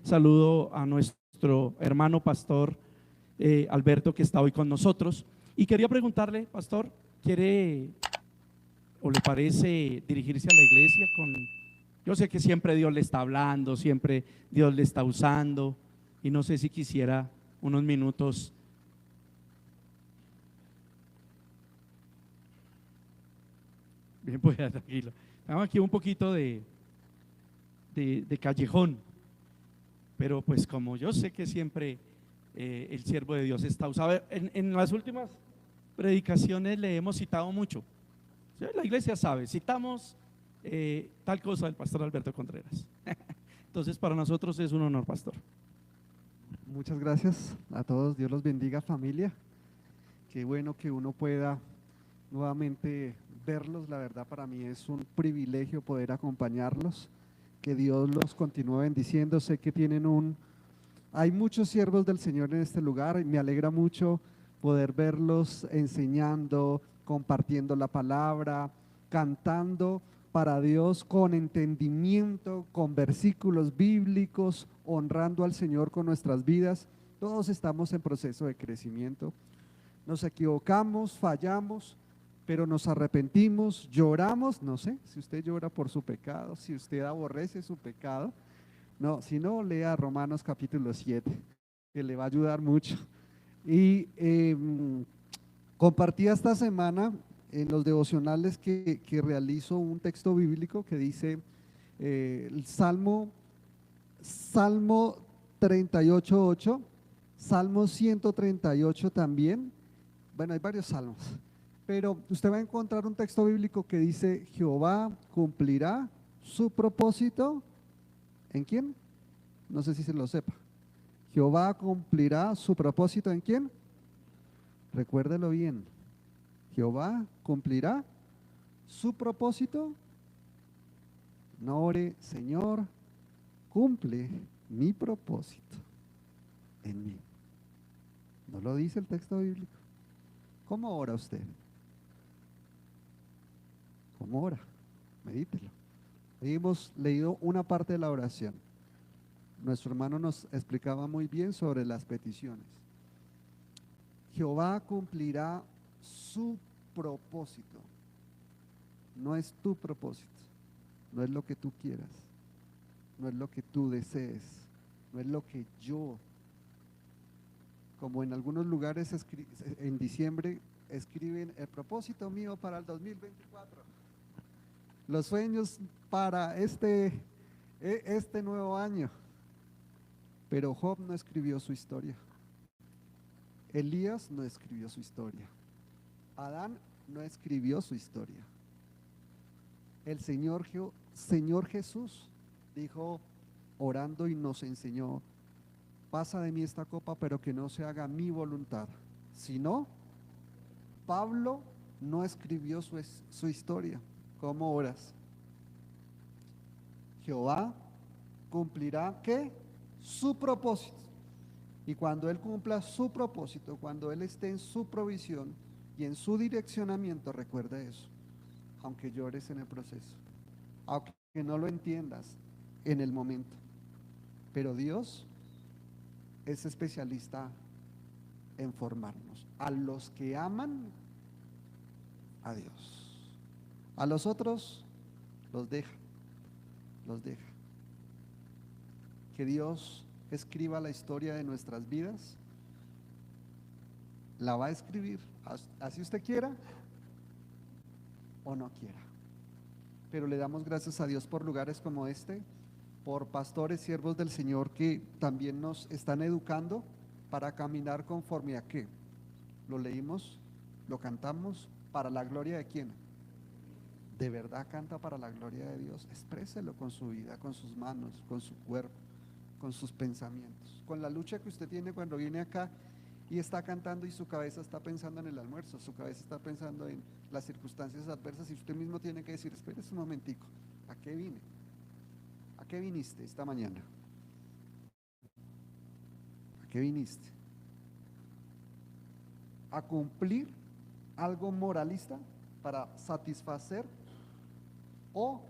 saludo a nuestro hermano pastor Alberto, que está hoy con nosotros. Y quería preguntarle, pastor, ¿quiere o le parece dirigirse a la iglesia con... Yo sé que siempre Dios le está hablando, siempre Dios le está usando, y no sé si quisiera unos minutos. Bien, pues tranquilo. Estamos aquí un poquito de callejón, pero pues como yo sé que siempre el siervo de Dios está usado. En las últimas predicaciones le hemos citado mucho. ¿Sí? La iglesia sabe, citamos tal cosa del pastor Alberto Contreras. Entonces para nosotros es un honor, pastor. Muchas gracias a todos, Dios los bendiga, familia. Qué bueno que uno pueda nuevamente verlos, la verdad para mí es un privilegio poder acompañarlos, que Dios los continúe bendiciendo. Sé que hay muchos siervos del Señor en este lugar y me alegra mucho poder verlos enseñando, compartiendo la palabra, cantando para Dios con entendimiento, con versículos bíblicos, honrando al Señor con nuestras vidas. Todos estamos en proceso de crecimiento. Nos equivocamos, fallamos, pero nos arrepentimos, lloramos. No sé si usted llora por su pecado, si usted aborrece su pecado. No, si no, lea Romanos capítulo 7, que le va a ayudar mucho. Y compartí esta semana en los devocionales que realizo un texto bíblico que dice el Salmo 38:8, Salmo 138 también. Bueno, hay varios salmos, pero usted va a encontrar un texto bíblico que dice: Jehová cumplirá su propósito. ¿En quién? No sé si se lo sepa. Jehová cumplirá su propósito ¿en quién? Recuérdelo bien. Jehová cumplirá su propósito. No ore, Señor, cumple mi propósito en mí. ¿No lo dice el texto bíblico? ¿Cómo ora usted? ¿Cómo ora? Medítelo. Hoy hemos leído una parte de la oración. Nuestro hermano nos explicaba muy bien sobre las peticiones. Jehová cumplirá su propósito. No es tu propósito, no es lo que tú quieras, no es lo que tú desees, no es lo que yo, como en algunos lugares en diciembre escriben el propósito mío para el 2024, los sueños para este nuevo año. Pero Job no escribió su historia, Elías no escribió su historia, Adán no escribió su historia. El Señor Jesús dijo, orando, y nos enseñó: pasa de mí esta copa, pero que no se haga mi voluntad, sino. Pablo no escribió su historia. ¿Cómo oras? Jehová cumplirá ¿qué? Su propósito. Y cuando Él cumpla su propósito, cuando Él esté en su provisión y en su direccionamiento, recuerda eso, aunque llores en el proceso, aunque no lo entiendas en el momento. Pero Dios es especialista en formarnos. A los que aman a Dios, a los otros los deja. Que Dios escriba la historia de nuestras vidas. La va a escribir, así usted quiera o no quiera. Pero le damos gracias a Dios por lugares como este, por pastores, siervos del Señor que también nos están educando para caminar conforme a qué. Lo leímos, lo cantamos, ¿para la gloria de quién? ¿De verdad canta para la gloria de Dios? Expréselo con su vida, con sus manos, con su cuerpo, con sus pensamientos, con la lucha que usted tiene cuando viene acá y está cantando y su cabeza está pensando en el almuerzo, su cabeza está pensando en las circunstancias adversas, y usted mismo tiene que decir: espérese un momentico, ¿a qué vine? ¿A qué viniste esta mañana? ¿A qué viniste? ¿A cumplir algo moralista para satisfacer, o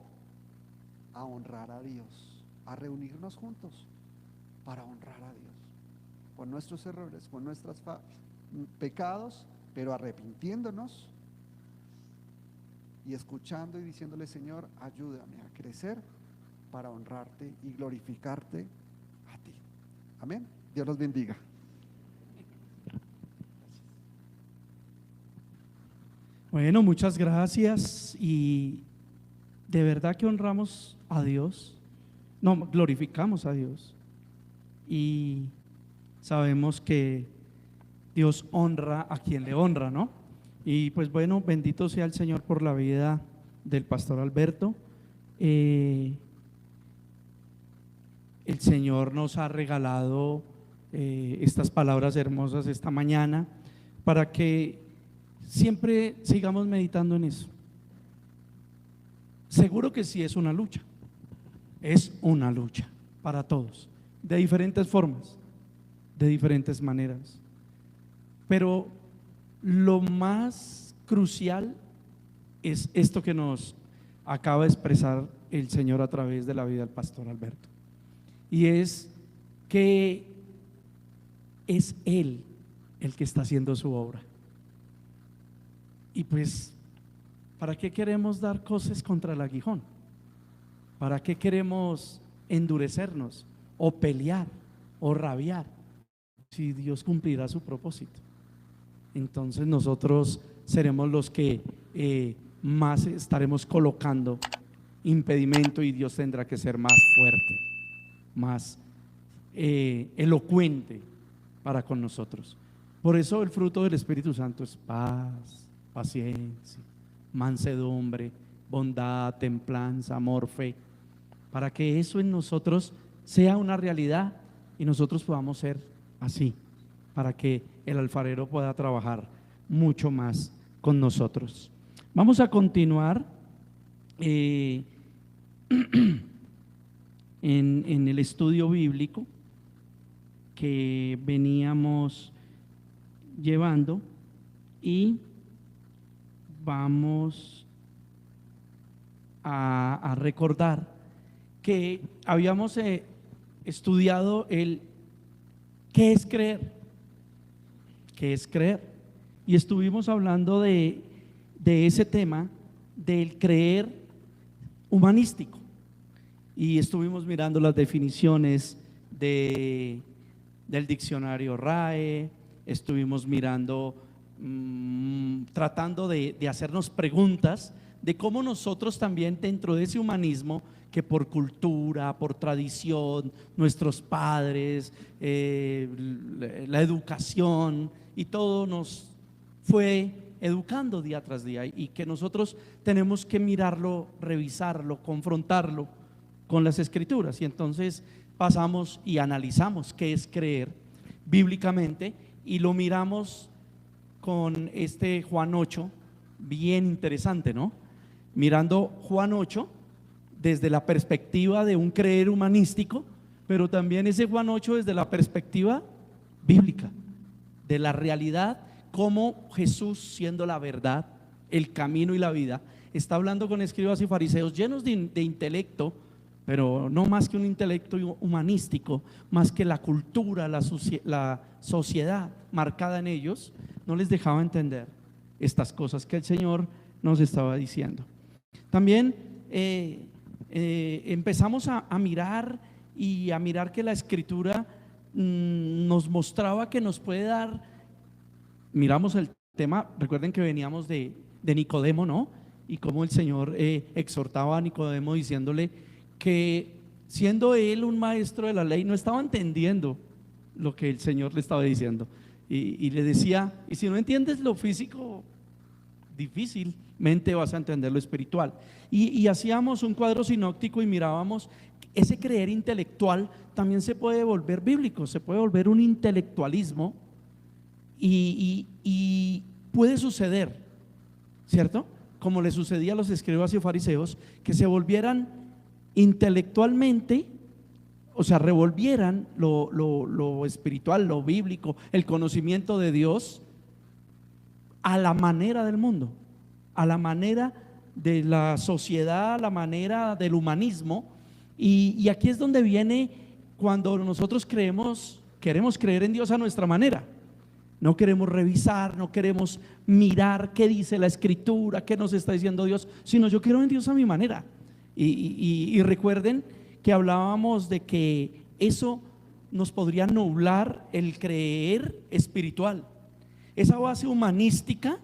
a honrar a Dios, a reunirnos juntos? para honrar a Dios, con nuestros errores, con nuestros pecados, pero arrepintiéndonos y escuchando y diciéndole: Señor, ayúdame a crecer para honrarte y glorificarte a ti. Amén. Dios los bendiga. Bueno, muchas gracias, y de verdad que honramos a Dios, no, glorificamos a Dios, y sabemos que Dios honra a quien le honra, ¿no? Y pues bueno, bendito sea el Señor por la vida del pastor Alberto. El Señor nos ha regalado estas palabras hermosas esta mañana para que siempre sigamos meditando en eso. Seguro que sí es una lucha para todos, de diferentes formas, de diferentes maneras, pero lo más crucial es esto que nos acaba de expresar el Señor a través de la vida del pastor Alberto, y es que es Él el que está haciendo su obra. Y pues, ¿para qué queremos dar cosas contra el aguijón? ¿Para qué queremos endurecernos o pelear o rabiar si Dios cumplirá su propósito? Entonces nosotros seremos los que más estaremos colocando impedimento, y Dios tendrá que ser más fuerte, más elocuente para con nosotros. Por eso el fruto del Espíritu Santo es paz, paciencia, mansedumbre, bondad, templanza, amor, fe, para que eso en nosotros sea una realidad y nosotros podamos ser así, para que el alfarero pueda trabajar mucho más con nosotros. Vamos a continuar en el estudio bíblico que veníamos llevando, y vamos a recordar que habíamos estudiado el qué es creer, y estuvimos hablando de ese tema del creer humanístico, y estuvimos mirando las definiciones del diccionario RAE, estuvimos mirando, tratando de hacernos preguntas de cómo nosotros también, dentro de ese humanismo que por cultura, por tradición, nuestros padres, la educación y todo nos fue educando día tras día, y que nosotros tenemos que mirarlo, revisarlo, confrontarlo con las escrituras. Y entonces pasamos y analizamos qué es creer bíblicamente, y lo miramos con este Juan 8, bien interesante, ¿no? Mirando Juan 8 desde la perspectiva de un creer humanístico, pero también ese Juan 8 desde la perspectiva bíblica, de la realidad, como Jesús, siendo la verdad, el camino y la vida, está hablando con escribas y fariseos llenos de intelecto, pero no más que un intelecto humanístico, más que la cultura, la sociedad marcada en ellos, no les dejaba entender estas cosas que el Señor nos estaba diciendo. También empezamos a mirar y a mirar que la Escritura nos mostraba que nos puede dar. Miramos el tema, recuerden que veníamos de Nicodemo, ¿no? Y cómo el Señor exhortaba a Nicodemo diciéndole que, siendo él un maestro de la ley, no estaba entendiendo lo que el Señor le estaba diciendo, y le decía: y si no entiendes lo físico, difícilmente vas a entender lo espiritual. Y hacíamos un cuadro sinóptico y mirábamos ese creer intelectual también se puede volver bíblico, se puede volver un intelectualismo, y puede suceder, ¿cierto? Como le sucedía a los escribas y fariseos, que se volvieran intelectualmente, o sea, revolvieran lo espiritual, lo bíblico, el conocimiento de Dios, a la manera del mundo, a la manera de la sociedad, a la manera del humanismo. Y aquí es donde viene cuando nosotros queremos creer en Dios a nuestra manera. No queremos revisar, no queremos mirar qué dice la Escritura, qué nos está diciendo Dios, sino yo quiero en Dios a mi manera. Y recuerden que hablábamos de que eso nos podría nublar el creer espiritual. Esa base humanística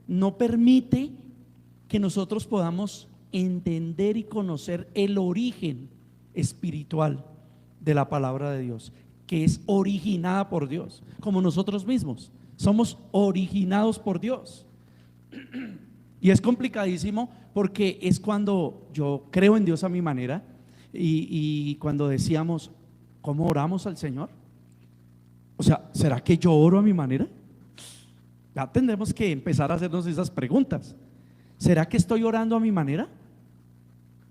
no permite que nosotros podamos entender y conocer el origen espiritual de la palabra de Dios, que es originada por Dios, como nosotros mismos somos originados por Dios. Y es complicadísimo porque es cuando yo creo en Dios a mi manera y cuando decíamos, ¿cómo oramos al Señor? O sea, ¿será que yo oro a mi manera? Ya tendremos que empezar a hacernos esas preguntas. ¿Será que estoy orando a mi manera?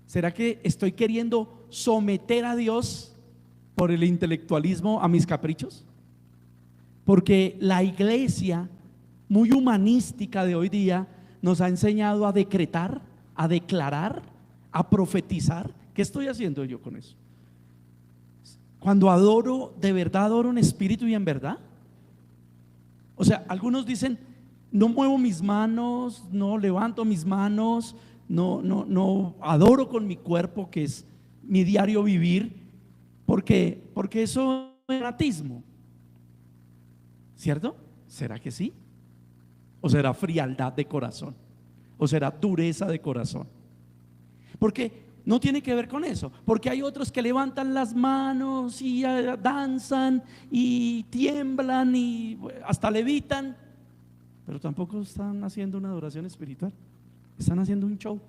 ¿Será que estoy queriendo someter a Dios por el intelectualismo a mis caprichos? Porque la iglesia muy humanística de hoy día nos ha enseñado a decretar, a declarar, a profetizar. ¿Qué estoy haciendo yo con eso? Cuando adoro, ¿de verdad adoro en espíritu y en verdad? O sea, algunos dicen, no muevo mis manos, no levanto mis manos, no adoro con mi cuerpo, que es mi diario vivir, porque eso es fanatismo, ¿cierto? ¿Será que sí? ¿O será frialdad de corazón? ¿O será dureza de corazón? Porque no tiene que ver con eso, porque hay otros que levantan las manos y danzan y tiemblan y hasta levitan, pero tampoco están haciendo una adoración espiritual, están haciendo un show.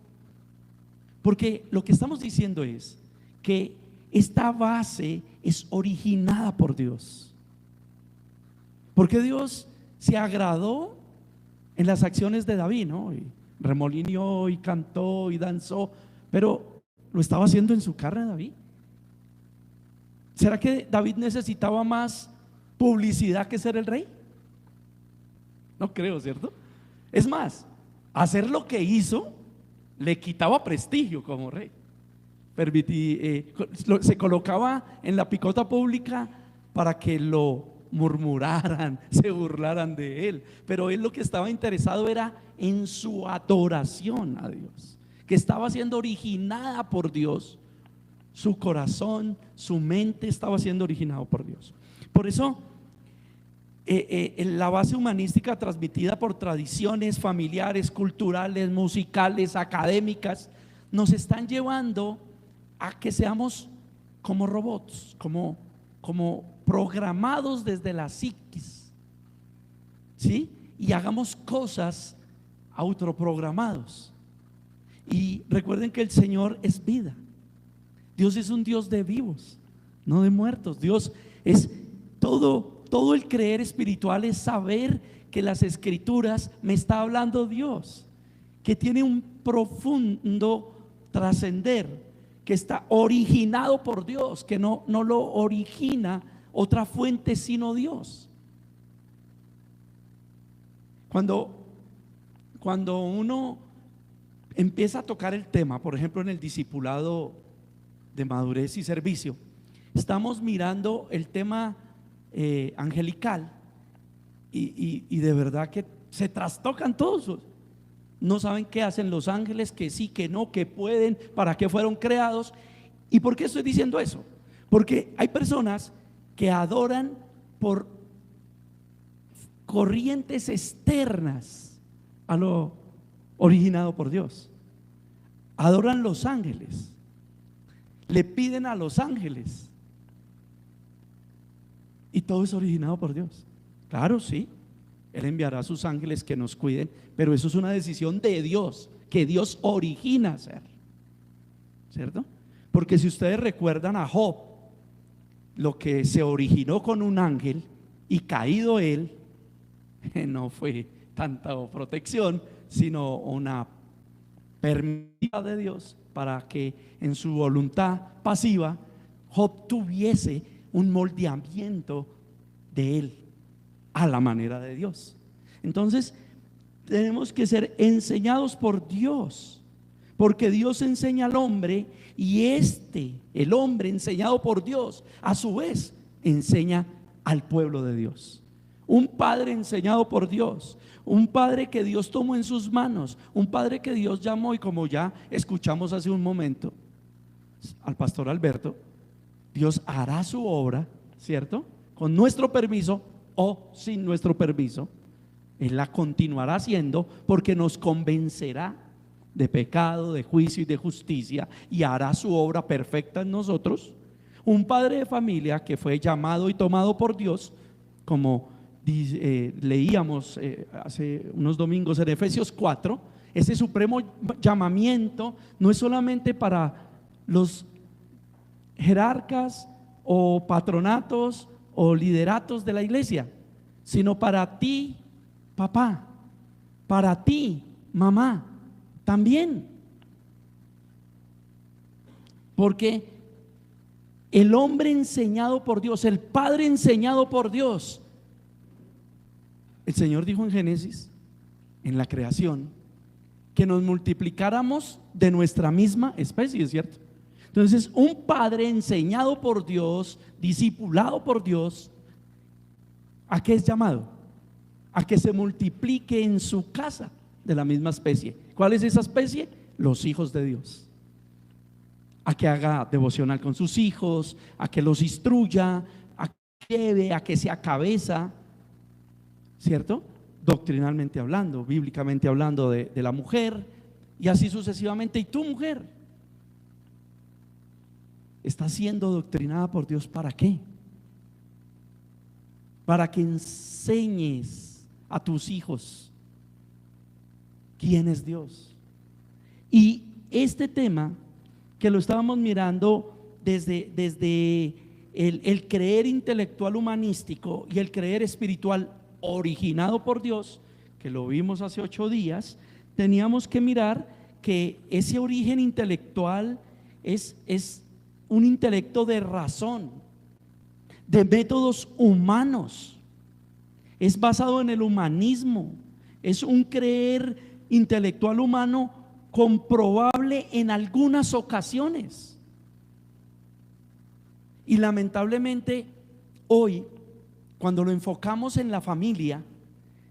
Porque lo que estamos diciendo es que esta base es originada por Dios, porque Dios se agradó en las acciones de David, ¿no? Y remolineó y cantó y danzó, pero lo estaba haciendo en su carne David. ¿Será que David necesitaba más publicidad que ser el rey? No creo, ¿cierto? Es más, hacer lo que hizo le quitaba prestigio como rey. Se colocaba en la picota pública para que lo murmuraran, se burlaran de él, pero él lo que estaba interesado era en su adoración a Dios, que estaba siendo originada por Dios. Su corazón, su mente estaba siendo originado por Dios. Por eso la base humanística transmitida por tradiciones familiares, culturales, musicales, académicas, nos están llevando a que seamos como robots, como programados desde la psiquis, ¿sí? Y hagamos cosas autoprogramados. Y recuerden que el Señor es vida. Dios es un Dios de vivos, no de muertos. Dios es todo el creer espiritual es saber que las Escrituras me está hablando Dios, que tiene un profundo trascender, que está originado por Dios, que no lo origina otra fuente sino Dios. Cuando uno empieza a tocar el tema, por ejemplo en el discipulado de madurez y servicio, estamos mirando el tema angelical y de verdad que se trastocan todos. No saben qué hacen los ángeles, que sí, que no, que pueden, para qué fueron creados. ¿Y por qué estoy diciendo eso? Porque hay personas que adoran por corrientes externas a lo originado por Dios. Adoran los ángeles, le piden a los ángeles, y todo es originado por Dios. Claro, sí, Él enviará a sus ángeles que nos cuiden, pero eso es una decisión de Dios, que Dios origina hacer, ¿cierto? Porque si ustedes recuerdan a Job, lo que se originó con un ángel y caído él, no fue tanta protección, sino una permisión de Dios para que en su voluntad pasiva Job tuviese un moldeamiento de él a la manera de Dios. Entonces tenemos que ser enseñados por Dios porque Dios enseña al hombre y el hombre enseñado por Dios, a su vez enseña al pueblo de Dios. Un padre enseñado por Dios, un padre que Dios tomó en sus manos, un padre que Dios llamó, y como ya escuchamos hace un momento al pastor Alberto, Dios hará su obra, ¿cierto? Con nuestro permiso o sin nuestro permiso. Él la continuará haciendo porque nos convencerá de pecado, de juicio y de justicia, y hará su obra perfecta en nosotros. Un padre de familia que fue llamado y tomado por Dios, como leíamos hace unos domingos en Efesios 4, ese supremo llamamiento no es solamente para los jerarcas o patronatos o lideratos de la iglesia, sino para ti, papá, para ti, mamá, también. Porque el hombre enseñado por Dios, el padre enseñado por Dios, el Señor dijo en Génesis, en la creación, que nos multiplicáramos de nuestra misma especie, ¿cierto? Entonces, un padre enseñado por Dios, discipulado por Dios, ¿a qué es llamado? A que se multiplique en su casa de la misma especie. ¿Cuál es esa especie? Los hijos de Dios. A que haga devocional con sus hijos, a que los instruya, a que lleve, a que sea cabeza, ¿cierto? Doctrinalmente hablando, bíblicamente hablando de la mujer, y así sucesivamente. ¿Y tu mujer está siendo doctrinada por Dios para qué? Para que enseñes a tus hijos quién es Dios. Y este tema que lo estábamos mirando desde el creer intelectual humanístico y el creer espiritual originado por Dios, que lo vimos hace 8 días, teníamos que mirar que ese origen intelectual es un intelecto de razón, de métodos humanos, es basado en el humanismo, es un creer intelectual humano comprobable en algunas ocasiones. Y lamentablemente hoy, cuando lo enfocamos en la familia,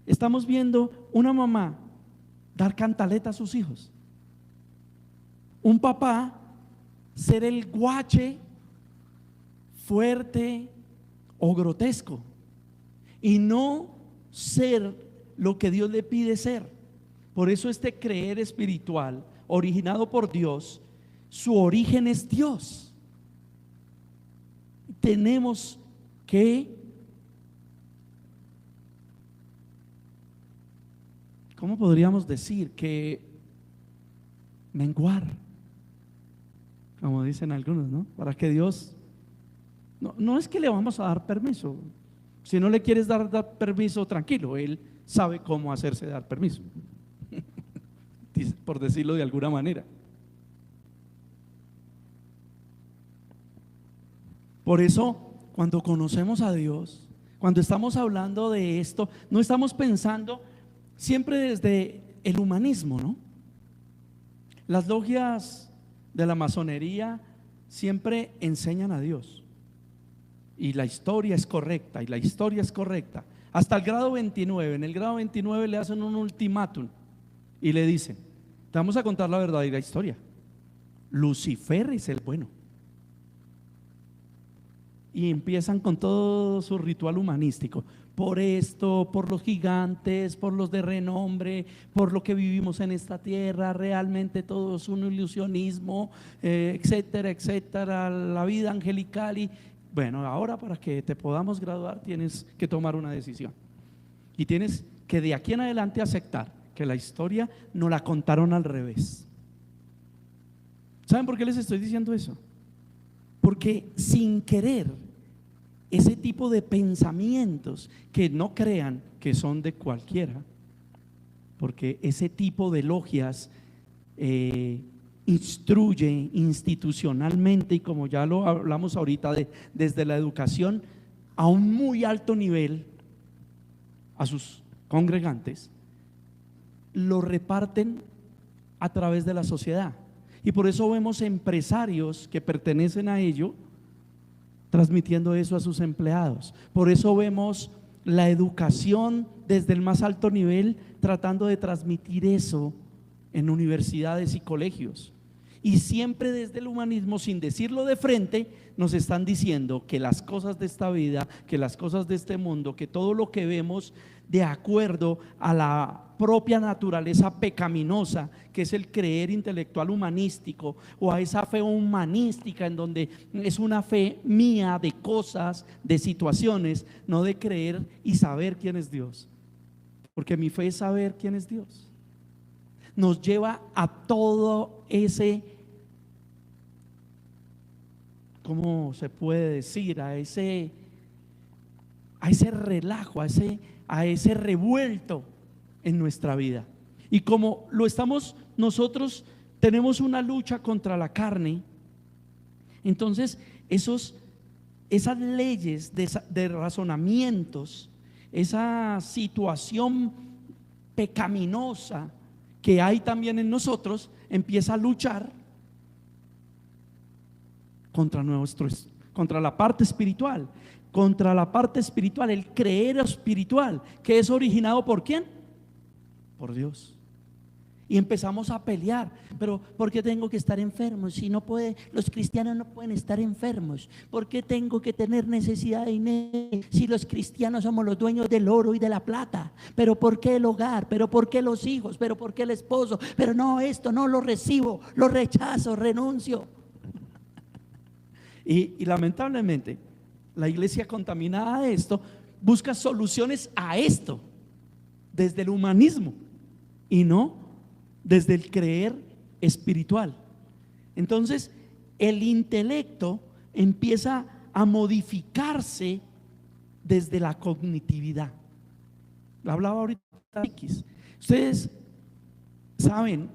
estamos viendo una mamá dar cantaleta a sus hijos, un papá ser el guache fuerte o grotesco y no ser lo que Dios le pide ser. Por eso este creer espiritual originado por Dios, su origen es Dios. Tenemos que, ¿cómo podríamos decir? Que menguar, como dicen algunos, ¿no? Para que Dios, no es que le vamos a dar permiso. Si no le quieres dar permiso, tranquilo, Él sabe cómo hacerse dar permiso, por decirlo de alguna manera. Por eso, cuando conocemos a Dios, cuando estamos hablando de esto, no estamos pensando siempre desde el humanismo, ¿no? Las logias de la masonería siempre enseñan a Dios, y la historia es correcta, hasta el grado 29. En el grado 29 le hacen un ultimátum y le dicen: te vamos a contar la verdadera historia, Lucifer es el bueno. Y empiezan con todo su ritual humanístico, por esto, por los gigantes, por los de renombre, por lo que vivimos en esta tierra, realmente todo es un ilusionismo, etcétera, etcétera, la vida angelical. Y bueno, ahora para que te podamos graduar tienes que tomar una decisión, y tienes que de aquí en adelante aceptar que la historia nos la contaron al revés. ¿Saben por qué les estoy diciendo eso? Porque sin querer, ese tipo de pensamientos, que no crean que son de cualquiera, porque ese tipo de logias instruye institucionalmente, y como ya lo hablamos ahorita, desde la educación a un muy alto nivel a sus congregantes, lo reparten a través de la sociedad. Y por eso vemos empresarios que pertenecen a ello transmitiendo eso a sus empleados. Por eso vemos la educación desde el más alto nivel tratando de transmitir eso en universidades y colegios. Y siempre desde el humanismo, sin decirlo de frente, nos están diciendo que las cosas de esta vida, que las cosas de este mundo, que todo lo que vemos de acuerdo a la propia naturaleza pecaminosa, que es el creer intelectual humanístico, o a esa fe humanística en donde es una fe mía de cosas, de situaciones, no de creer y saber quién es Dios, porque mi fe es saber quién es Dios. Nos lleva a todo ese, ¿cómo se puede decir? A ese relajo, a ese revuelto en nuestra vida. Y como lo estamos nosotros, tenemos una lucha contra la carne, entonces esas leyes de razonamientos, esa situación pecaminosa que hay también en nosotros, empieza a luchar contra la parte espiritual, el creer espiritual, que es originado ¿por quién? Por Dios. Y empezamos a pelear. Pero ¿por qué tengo que estar enfermo? Si no puede, los cristianos no pueden estar enfermos. ¿Por qué tengo que tener necesidad de dinero si los cristianos somos los dueños del oro y de la plata? Pero ¿por qué el hogar? Pero ¿por qué los hijos? Pero ¿por qué el esposo? Pero no, esto no lo recibo, lo rechazo, renuncio. Y lamentablemente la iglesia contaminada de esto busca soluciones a esto desde el humanismo y no desde el creer espiritual. Entonces el intelecto empieza a modificarse desde la cognitividad. Lo hablaba ahorita de la psiquis. Ustedes saben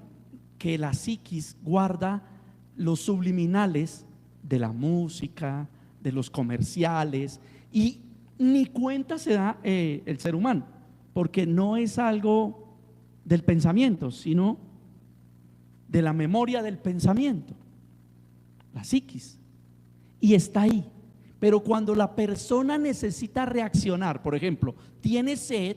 que la psiquis guarda los subliminales de la música, de los comerciales, y ni cuenta se da el ser humano, porque no es algo del pensamiento, sino de la memoria del pensamiento, la psiquis, y está ahí. Pero cuando la persona necesita reaccionar, por ejemplo, tiene sed,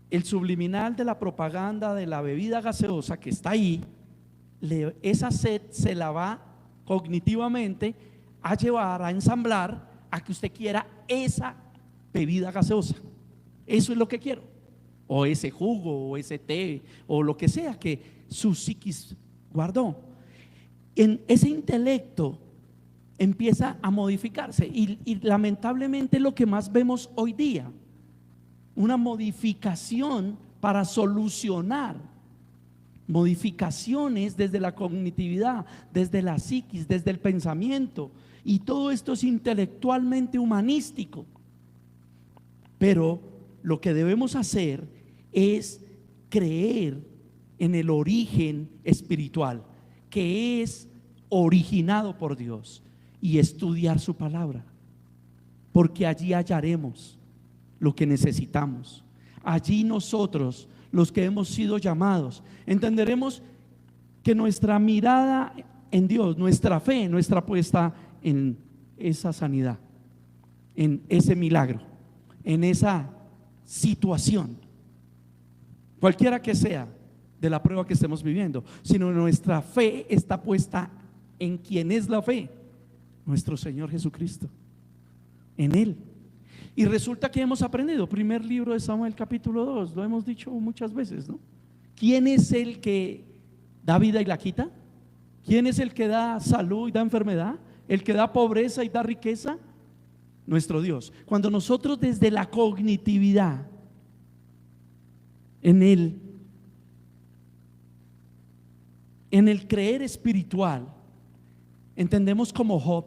el subliminal de la propaganda de la bebida gaseosa que está ahí, esa sed se la va cognitivamente a llevar, a ensamblar a que usted quiera esa bebida gaseosa. Eso es lo que quiero, o ese jugo, o ese té, o lo que sea que su psiquis guardó. En ese intelecto empieza a modificarse y lamentablemente lo que más vemos hoy día, una modificación para solucionar, modificaciones desde la cognitividad, desde la psiquis, desde el pensamiento, y todo esto es intelectualmente humanístico. Pero lo que debemos hacer es creer en el origen espiritual, que es originado por Dios, y estudiar su palabra, porque allí hallaremos lo que necesitamos. Allí nosotros, los que hemos sido llamados, entenderemos que nuestra mirada en Dios, nuestra fe, nuestra puesta en esa sanidad, en ese milagro, en esa situación, cualquiera que sea de la prueba que estemos viviendo, sino nuestra fe está puesta en quien es la fe, nuestro Señor Jesucristo, en Él. Y resulta que hemos aprendido, primer libro de Samuel capítulo 2, lo hemos dicho muchas veces, ¿no? ¿Quién es el que da vida y la quita? ¿Quién es el que da salud y da enfermedad? ¿El que da pobreza y da riqueza? Nuestro Dios. Cuando nosotros desde la cognitividad, en el creer espiritual, entendemos como Job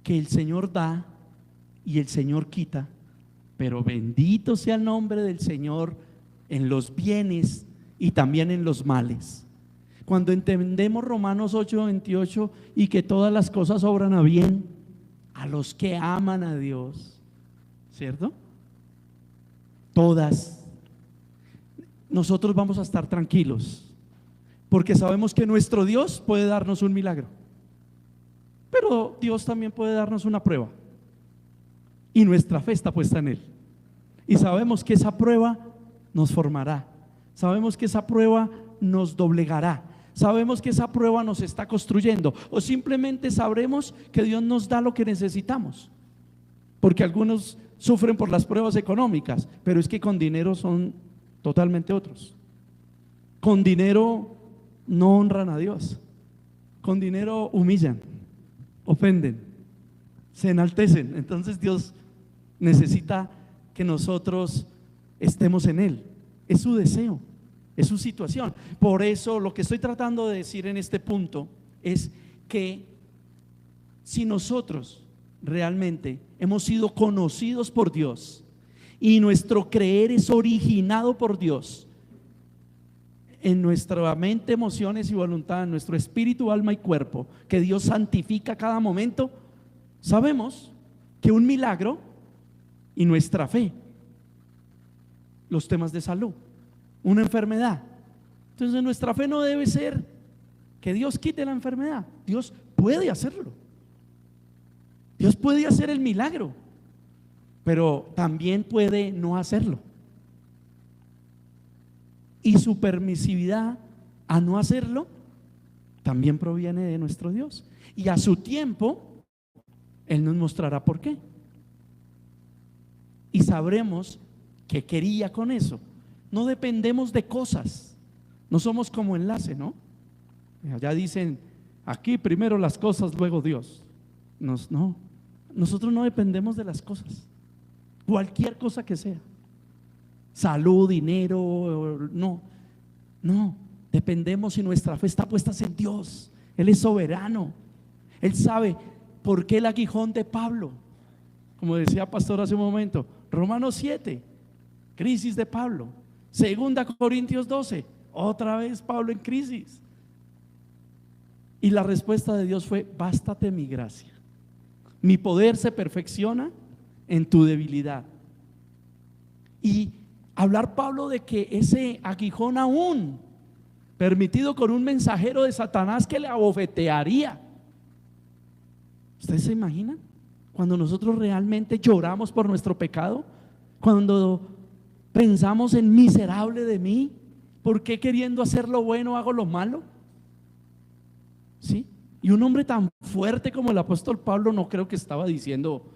que el Señor da y el Señor quita, pero bendito sea el nombre del Señor en los bienes y también en los males. Cuando entendemos Romanos 8:28 y que todas las cosas obran a bien a los que aman a Dios, ¿cierto? Todas. nosotros vamos a estar tranquilos, porque sabemos que nuestro Dios puede darnos un milagro, pero Dios también puede darnos una prueba, y nuestra fe está puesta en Él, y sabemos que esa prueba nos formará, sabemos que esa prueba nos doblegará, sabemos que esa prueba nos está construyendo, o simplemente sabremos que Dios nos da lo que necesitamos, porque algunos sufren por las pruebas económicas, pero es que con dinero son totalmente otros. Con dinero no honran a Dios, con dinero humillan, ofenden, se enaltecen. Entonces Dios necesita que nosotros estemos en Él, es su deseo, es su situación. Por eso lo que estoy tratando de decir en este punto es que si nosotros realmente hemos sido conocidos por Dios y nuestro creer es originado por Dios en nuestra mente, emociones y voluntad, en nuestro espíritu, alma y cuerpo, que Dios santifica cada momento, sabemos que un milagro y nuestra fe, los temas de salud, una enfermedad, entonces nuestra fe no debe ser que Dios quite la enfermedad. Dios puede hacerlo, Dios puede hacer el milagro, pero también puede no hacerlo. Y su permisividad a no hacerlo también proviene de nuestro Dios. Y a su tiempo Él nos mostrará por qué. Y sabremos qué quería con eso. No dependemos de cosas. No somos como Enlace, ¿no? Allá dicen, aquí primero las cosas, luego Dios. No, nosotros no dependemos de las cosas, cualquier cosa que sea, salud, dinero, no, dependemos y nuestra fe está puesta en Dios. Él es soberano, Él sabe por qué el aguijón de Pablo, como decía pastor hace un momento, Romanos 7, crisis de Pablo, 2 Corintios 12, otra vez Pablo en crisis, y la respuesta de Dios fue: bástate mi gracia, mi poder se perfecciona en tu debilidad. Y hablar Pablo de que ese aguijón aún permitido con un mensajero de Satanás que le abofetearía. ¿Ustedes se imaginan? Cuando nosotros realmente lloramos por nuestro pecado, cuando pensamos en miserable de mí, ¿por qué queriendo hacer lo bueno hago lo malo? ¿Sí? Y un hombre tan fuerte como el apóstol Pablo no creo que estaba diciendo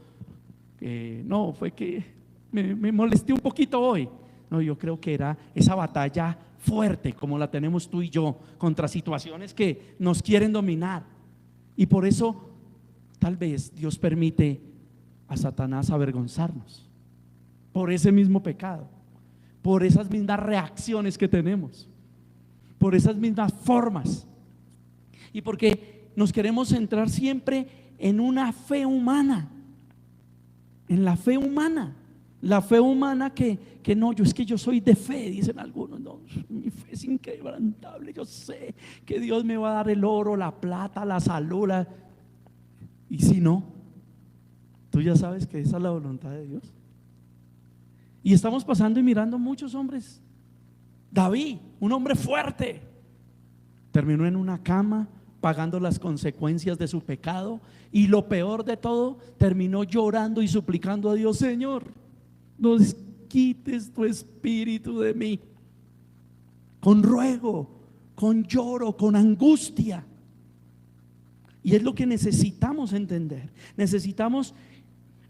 no, fue que me molesté un poquito hoy. No, yo creo que era esa batalla fuerte como la tenemos tú y yo contra situaciones que nos quieren dominar. Y por eso tal vez Dios permite a Satanás avergonzarnos por ese mismo pecado, por esas mismas reacciones que tenemos, por esas mismas formas, y porque nos queremos centrar siempre en una fe humana, en la fe humana. La fe humana que no, es que yo soy de fe, dicen algunos. No, mi fe es inquebrantable, yo sé que Dios me va a dar el oro, la plata, la salud, y si no, tú ya sabes que esa es la voluntad de Dios. Y estamos pasando y mirando muchos hombres. David, un hombre fuerte, terminó en una cama pagando las consecuencias de su pecado, y lo peor de todo, terminó llorando y suplicando a Dios: Señor, no quites tu espíritu de mí. Con ruego, con lloro, con angustia. Y es lo que necesitamos entender. Necesitamos,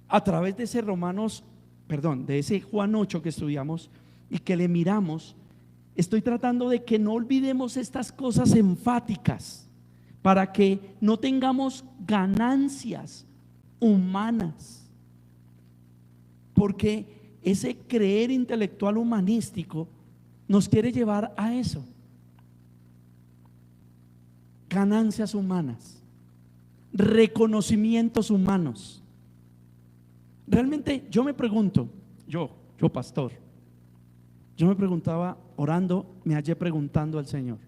a través de ese de ese Juan 8 que estudiamos y que le miramos, estoy tratando de que no olvidemos estas cosas enfáticas, para que no tengamos ganancias humanas, porque ese creer intelectual humanístico nos quiere llevar a eso: ganancias humanas, reconocimientos humanos. Realmente yo me pregunto, yo pastor, yo me preguntaba orando, me hallé preguntando al Señor: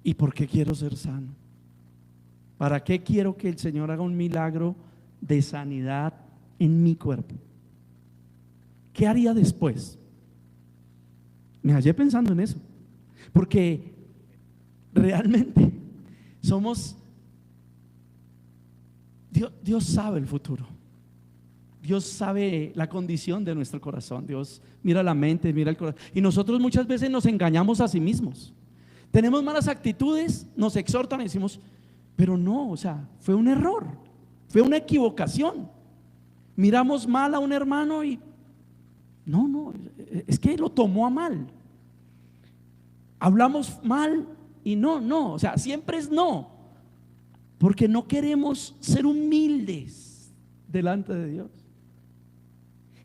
¿y por qué quiero ser sano? ¿Para qué quiero que el Señor haga un milagro de sanidad en mi cuerpo? ¿Qué haría después? Me hallé pensando en eso, porque realmente Dios sabe el futuro. Dios sabe la condición de nuestro corazón. Dios mira la mente, mira el corazón. Y nosotros muchas veces nos engañamos a sí mismos. Tenemos malas actitudes, nos exhortan y decimos, pero no, o sea, fue un error, fue una equivocación. Miramos mal a un hermano y no, es que lo tomó a mal. Hablamos mal y no, o sea, siempre es no, porque no queremos ser humildes delante de Dios.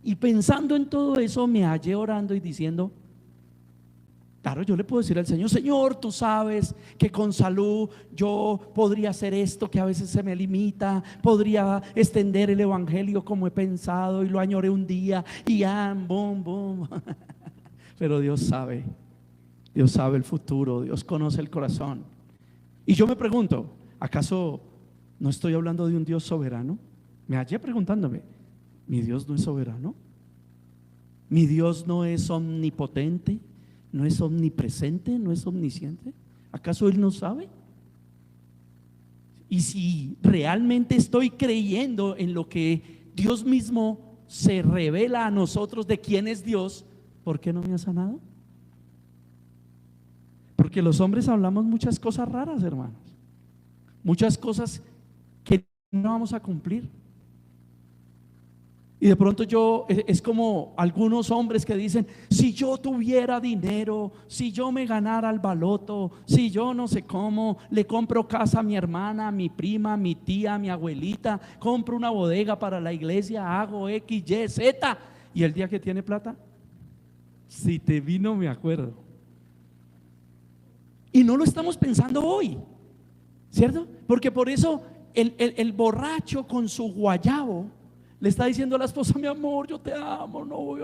Y pensando en todo eso, me hallé orando y diciendo, claro, yo le puedo decir al Señor, Señor, tú sabes que con salud yo podría hacer esto que a veces se me limita, podría extender el evangelio como he pensado y lo añoré un día y boom. Pero Dios sabe el futuro, Dios conoce el corazón. Y yo me pregunto, ¿acaso no estoy hablando de un Dios soberano? Me hallé preguntándome, ¿mi Dios no es soberano? ¿Mi Dios no es omnipotente? ¿No es omnipresente? ¿No es omnisciente? ¿Acaso Él no sabe? Y si realmente estoy creyendo en lo que Dios mismo se revela a nosotros de quién es Dios, ¿por qué no me ha sanado? Porque los hombres hablamos muchas cosas raras, hermanos, muchas cosas que no vamos a cumplir. Y de pronto es como algunos hombres que dicen, si yo tuviera dinero, si yo me ganara al baloto, si yo no sé cómo, le compro casa a mi hermana, a mi prima, a mi tía, a mi abuelita, compro una bodega para la iglesia, hago X, Y, Z. Y el día que tiene plata, si te vi no me acuerdo. Y no lo estamos pensando hoy, ¿cierto? Porque por eso el borracho con su guayabo le está diciendo a la esposa, mi amor, yo te amo,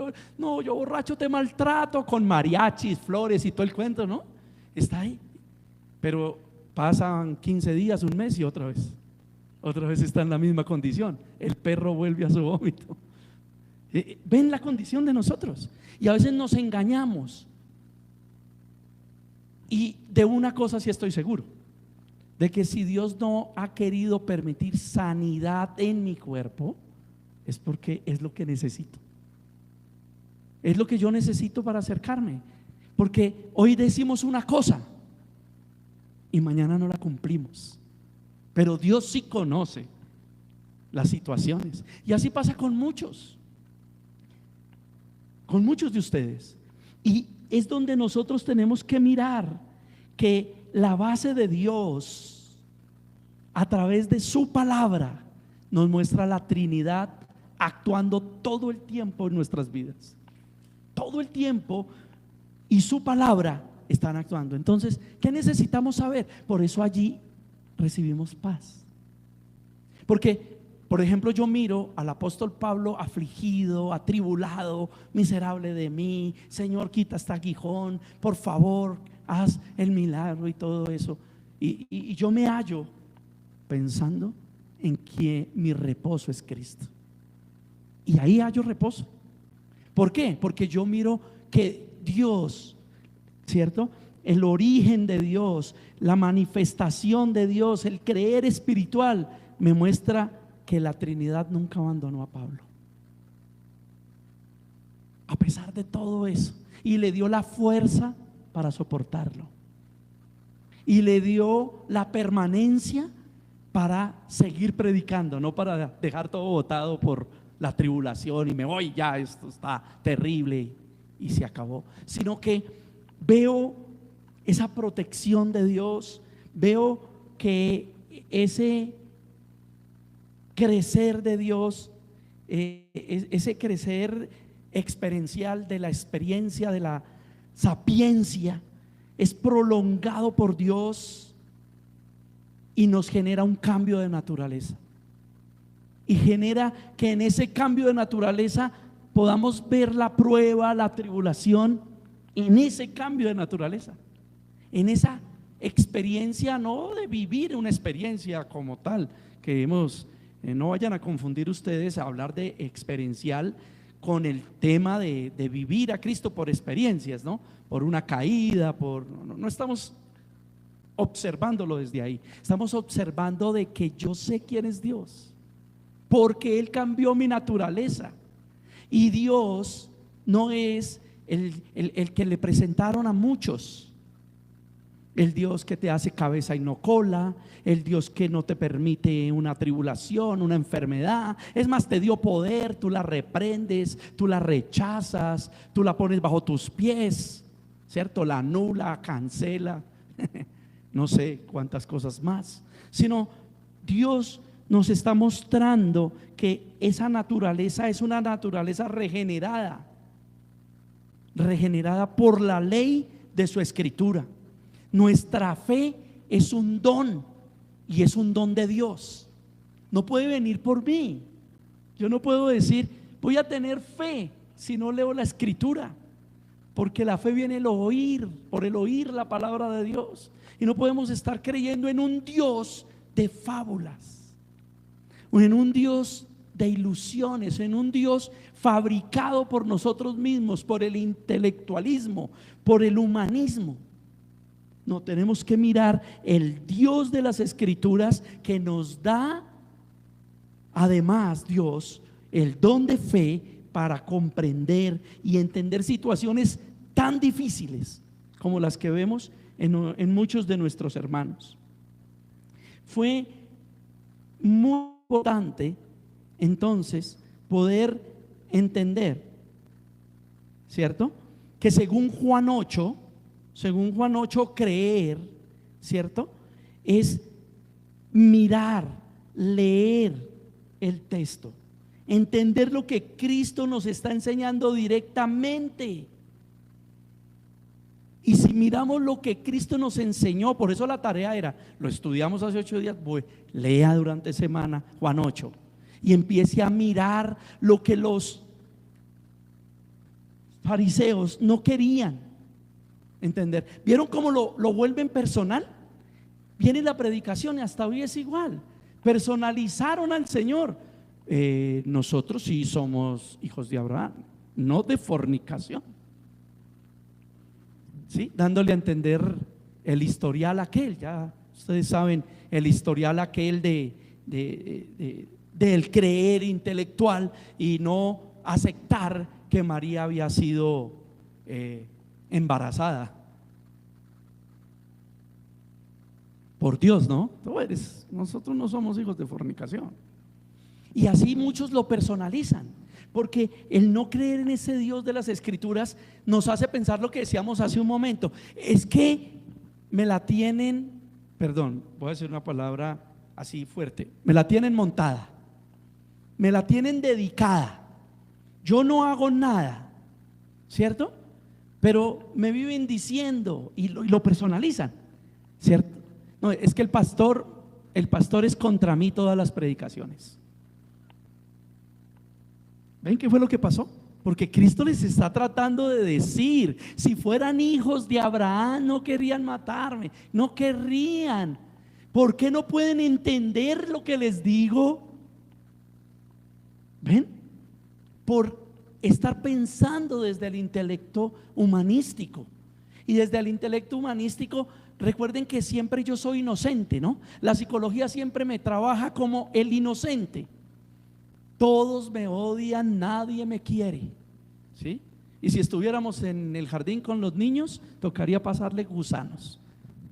yo borracho te maltrato, con mariachis, flores y todo el cuento, ¿no? Está ahí. Pero pasan 15 días, un mes y otra vez está en la misma condición. El perro vuelve a su vómito. Ven la condición de nosotros. Y a veces nos engañamos. Y de una cosa sí estoy seguro, de que si Dios no ha querido permitir sanidad en mi cuerpo, es porque es lo que necesito. Es lo que yo necesito para acercarme. Porque hoy decimos una cosa y mañana no la cumplimos. Pero Dios sí conoce las situaciones. Y así pasa con muchos de ustedes. Y es donde nosotros tenemos que mirar que la base de Dios, a través de su palabra, nos muestra la Trinidad actuando todo el tiempo en nuestras vidas. Todo el tiempo, y su palabra están actuando. Entonces, ¿qué necesitamos saber? Por eso allí recibimos paz. Porque, por ejemplo, yo miro al apóstol Pablo afligido, atribulado, miserable de mí, Señor, quita este aguijón, por favor, haz el milagro y todo eso. Y yo me hallo pensando en que mi reposo es Cristo. Y ahí hallo reposo. ¿Por qué? Porque yo miro que Dios, ¿cierto? El origen de Dios, la manifestación de Dios, el creer espiritual, me muestra que la Trinidad nunca abandonó a Pablo. A pesar de todo eso. Y le dio la fuerza para soportarlo. Y le dio la permanencia para seguir predicando, no para dejar todo botado por la tribulación y me voy, ya esto está terrible y se acabó, sino que veo esa protección de Dios, veo que ese crecer de Dios, ese crecer experiencial de la experiencia, de la sapiencia, es prolongado por Dios y nos genera un cambio de naturaleza. Y genera que en ese cambio de naturaleza podamos ver la prueba, la tribulación, en ese cambio de naturaleza, en esa experiencia, no de vivir una experiencia como tal, que no vayan a confundir ustedes a hablar de experiencial con el tema de vivir a Cristo por experiencias, ¿no? Por una caída, no estamos observándolo desde ahí. Estamos observando de que yo sé quién es Dios, porque Él cambió mi naturaleza. Y Dios no es el que le presentaron a muchos. El Dios que te hace cabeza y no cola, el Dios que no te permite una tribulación, una enfermedad. Es más, te dio poder, tú la reprendes, tú la rechazas, tú la pones bajo tus pies, ¿cierto? La anula, cancela, no sé cuántas cosas más. Sino Dios nos está mostrando que esa naturaleza es una naturaleza regenerada por la ley de su escritura. Nuestra fe es un don, y es un don de Dios. No puede venir por mí. Yo no puedo decir voy a tener fe si no leo la escritura, porque la fe viene por el oír la palabra de Dios. Y no podemos estar creyendo en un Dios de fábulas, o en un Dios de ilusiones, en un Dios fabricado por nosotros mismos, por el intelectualismo, por el humanismo. No, tenemos que mirar el Dios de las Escrituras, que nos da además Dios el don de fe para comprender y entender situaciones tan difíciles como las que vemos en muchos de nuestros hermanos. Fue muy importante entonces poder entender, ¿cierto? Que según Juan 8, creer, ¿cierto? Es mirar, leer el texto, entender lo que Cristo nos está enseñando directamente. Y si miramos lo que Cristo nos enseñó, por eso la tarea era, lo estudiamos hace 8 días, lea durante semana Juan 8 y empiece a mirar lo que los fariseos no querían entender. ¿Vieron cómo lo vuelven personal? Viene la predicación y hasta hoy es igual. Personalizaron al Señor. Nosotros sí somos hijos de Abraham, no de fornicación, ¿sí? Dándole a entender el historial aquel. Ya ustedes saben el historial aquel del creer intelectual y no aceptar que María había sido embarazada por Dios, ¿no? Nosotros no somos hijos de fornicación. Y así muchos lo personalizan, porque el no creer en ese Dios de las Escrituras nos hace pensar lo que decíamos hace un momento: es que me la tienen, perdón, voy a decir una palabra así fuerte, me la tienen montada, me la tienen dedicada, yo no hago nada, ¿cierto? Pero me viven diciendo y lo personalizan, ¿cierto? No, es que el pastor es contra mí todas las predicaciones. ¿Ven qué fue lo que pasó? Porque Cristo les está tratando de decir: si fueran hijos de Abraham no querrían matarme, no querrían. ¿Por qué no pueden entender lo que les digo? ¿Ven? Por estar pensando desde el intelecto humanístico. Y desde el intelecto humanístico, recuerden que siempre yo soy inocente, ¿no? La psicología siempre me trabaja como el inocente. Todos me odian, nadie me quiere, ¿sí? Y si estuviéramos en el jardín con los niños, tocaría pasarle gusanos,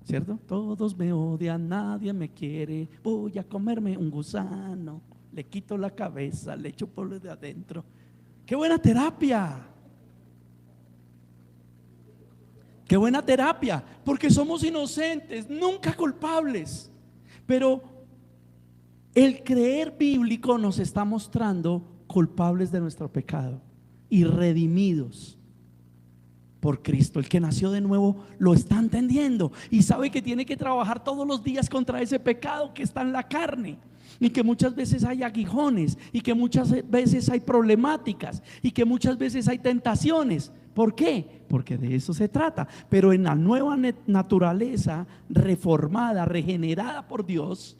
¿cierto? Todos me odian, nadie me quiere, voy a comerme un gusano, le quito la cabeza, le echo polvo de adentro. ¡Qué buena terapia! ¡Qué buena terapia! Porque somos inocentes, nunca culpables. Pero el creer bíblico nos está mostrando culpables de nuestro pecado y redimidos por Cristo. El que nació de nuevo lo está entendiendo y sabe que tiene que trabajar todos los días contra ese pecado que está en la carne, y que muchas veces hay aguijones, y que muchas veces hay problemáticas, y que muchas veces hay tentaciones. ¿Por qué? Porque de eso se trata. Pero en la nueva naturaleza reformada, regenerada por Dios,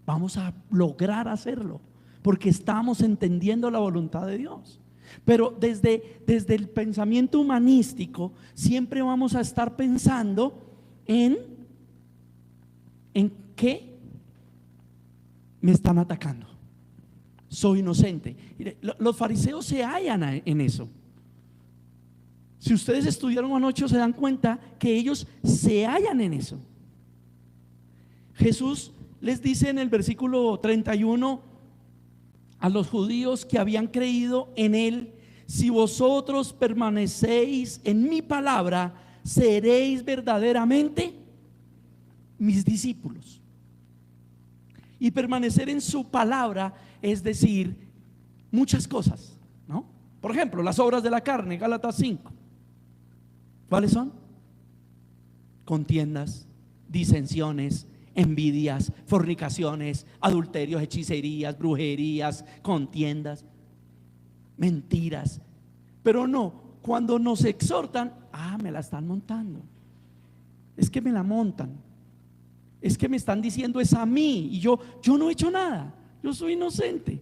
vamos a lograr hacerlo, porque estamos entendiendo la voluntad de Dios. Pero desde el pensamiento humanístico siempre vamos a estar pensando en qué me están atacando. Soy inocente. Mire, los fariseos se hallan en eso. Si ustedes estudiaron anoche se dan cuenta que ellos se hallan en eso. Jesús les dice en el versículo 31 a los judíos que habían creído en él: si vosotros permanecéis en mi palabra, seréis verdaderamente mis discípulos. Y permanecer en su palabra es decir muchas cosas, ¿no? Por ejemplo, las obras de la carne, Gálatas 5. ¿Cuáles son? Contiendas, disensiones, envidias, fornicaciones, adulterios, hechicerías, brujerías, contiendas, mentiras. Pero no, cuando nos exhortan, me la están montando. Es que me la montan. Es que me están diciendo es a mí y yo no he hecho nada. Yo soy inocente.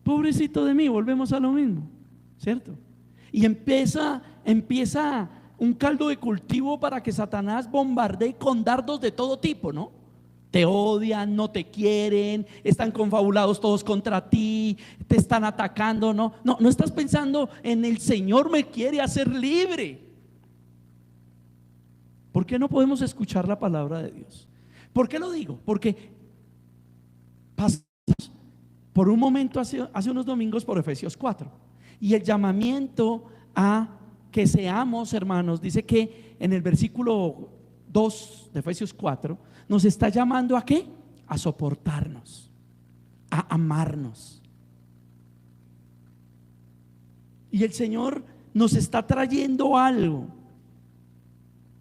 Pobrecito de mí, volvemos a lo mismo, ¿cierto? Y empieza un caldo de cultivo para que Satanás bombardee con dardos de todo tipo, ¿no? Te odian, no te quieren, están confabulados todos contra ti, te están atacando, no estás pensando en el Señor me quiere hacer libre. ¿Por qué no podemos escuchar la palabra de Dios? ¿Por qué lo digo? Porque pasamos por un momento hace unos domingos por Efesios 4 y el llamamiento a que seamos hermanos, dice que en el versículo 2 de Efesios 4 nos está llamando ¿a qué? A soportarnos, a amarnos. Y el Señor nos está trayendo algo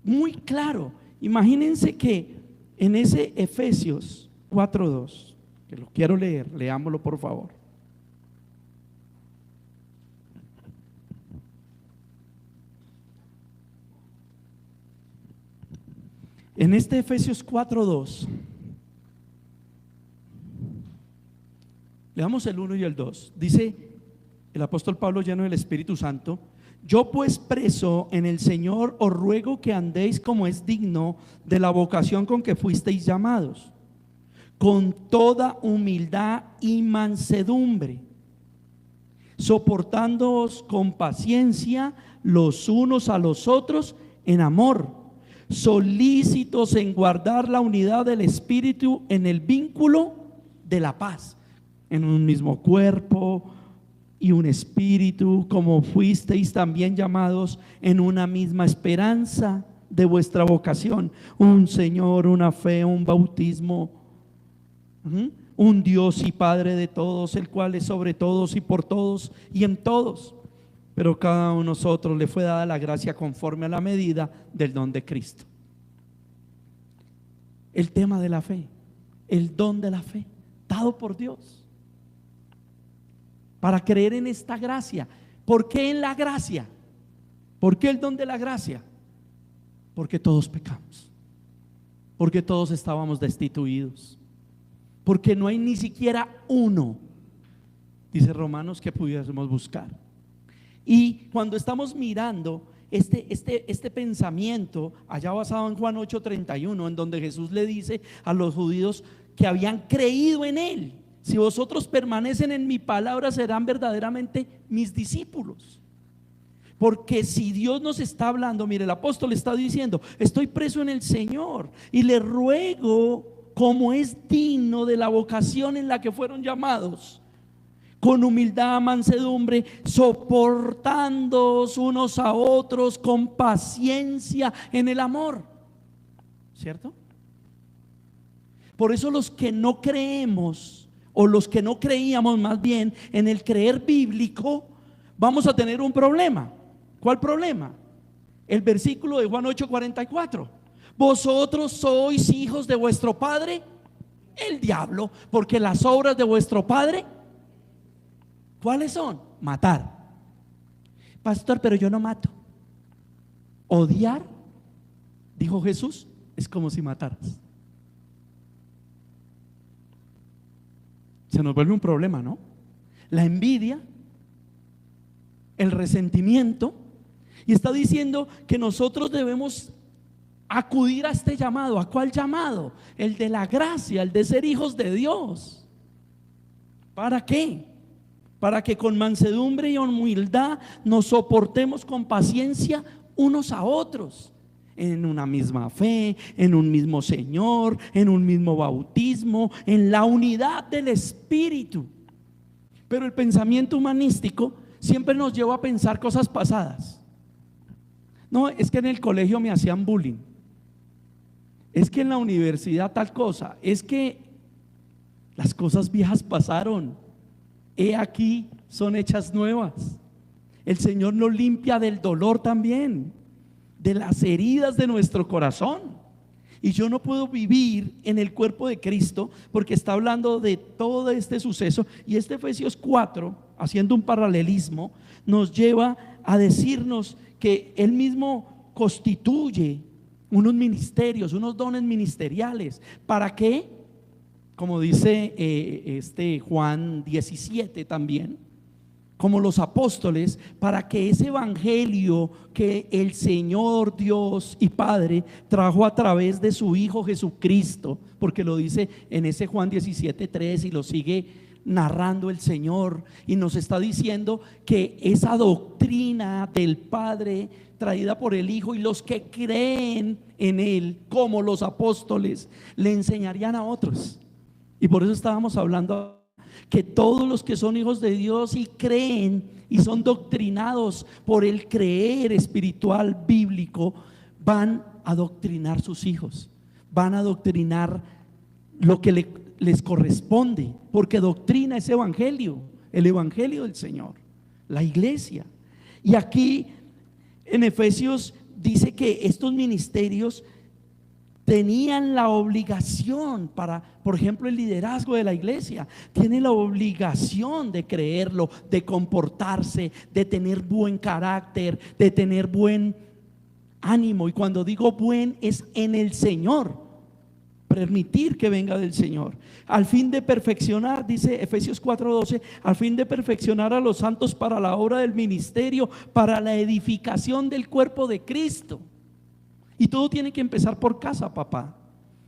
muy claro. Imagínense que en ese Efesios 4:2, que lo quiero leer, leámoslo por favor. En este Efesios 4:2, leamos el 1 y el 2. Dice el apóstol Pablo lleno del Espíritu Santo: yo pues preso en el Señor os ruego que andéis como es digno de la vocación con que fuisteis llamados, con toda humildad y mansedumbre, soportándoos con paciencia los unos a los otros en amor, solícitos en guardar la unidad del Espíritu en el vínculo de la paz, en un mismo cuerpo y un espíritu, como fuisteis también llamados en una misma esperanza de vuestra vocación, un Señor, una fe, un bautismo, un Dios y Padre de todos, el cual es sobre todos y por todos y en todos. Pero cada uno de nosotros le fue dada la gracia conforme a la medida del don de Cristo. El tema de la fe, el don de la fe, dado por Dios, para creer en esta gracia. ¿Por qué en la gracia? ¿Por qué el don de la gracia? Porque todos pecamos, porque todos estábamos destituidos, porque no hay ni siquiera uno, dice Romanos, que pudiésemos buscar. Y cuando estamos mirando este pensamiento allá basado en Juan 8:31, en donde Jesús le dice a los judíos que habían creído en él: si vosotros permanecen en mi palabra, serán verdaderamente mis discípulos. Porque si Dios nos está hablando, mire, el apóstol está diciendo: estoy preso en el Señor y le ruego, como es digno de la vocación en la que fueron llamados, con humildad, mansedumbre, soportándoos unos a otros con paciencia en el amor. ¿Cierto? Por eso los que no creemos, o los que no creíamos más bien en el creer bíblico, vamos a tener un problema. ¿Cuál problema? El versículo de Juan 8:44: vosotros sois hijos de vuestro padre el diablo, porque las obras de vuestro padre, ¿cuáles son? Matar. Pastor, pero yo no mato. Odiar, dijo Jesús, es como si mataras. Se nos vuelve un problema, ¿no? La envidia el resentimiento, y está diciendo que nosotros debemos acudir a este llamado. ¿A cuál llamado? El de la gracia, el de ser hijos de Dios. ¿Para qué? Para que con mansedumbre y humildad nos soportemos con paciencia unos a otros, en una misma fe, en un mismo Señor, en un mismo bautismo, en la unidad del Espíritu. Pero el pensamiento humanístico siempre nos lleva a pensar cosas pasadas. No, es que en el colegio me hacían bullying, es que en la universidad tal cosa, es que las cosas viejas pasaron, he aquí son hechas nuevas. El Señor nos limpia del dolor también, de las heridas de nuestro corazón. Y yo no puedo vivir en el cuerpo de Cristo, porque está hablando de todo este suceso. Y este Efesios 4, haciendo un paralelismo, nos lleva a decirnos que Él mismo constituye unos ministerios, unos dones ministeriales. ¿Para qué? Como dice Juan 17 también, como los apóstoles, para que ese evangelio que el Señor Dios y Padre trajo a través de su Hijo Jesucristo, porque lo dice en ese Juan 17:3 y lo sigue narrando el Señor, y nos está diciendo que esa doctrina del Padre traída por el Hijo, y los que creen en Él como los apóstoles le enseñarían a otros. Y por eso estábamos hablando que todos los que son hijos de Dios y creen y son doctrinados por el creer espiritual bíblico, van a doctrinar sus hijos, van a doctrinar lo que les corresponde, porque doctrina es evangelio, el evangelio del Señor, la iglesia. Y aquí en Efesios dice que estos ministerios tenían la obligación para, por ejemplo, el liderazgo de la iglesia, tiene la obligación de creerlo, de comportarse, de tener buen carácter, de tener buen ánimo. Y cuando digo buen, es en el Señor, permitir que venga del Señor, al fin de perfeccionar, dice Efesios 4:12, al fin de perfeccionar a los santos para la obra del ministerio, para la edificación del cuerpo de Cristo. Y todo tiene que empezar por casa, papá.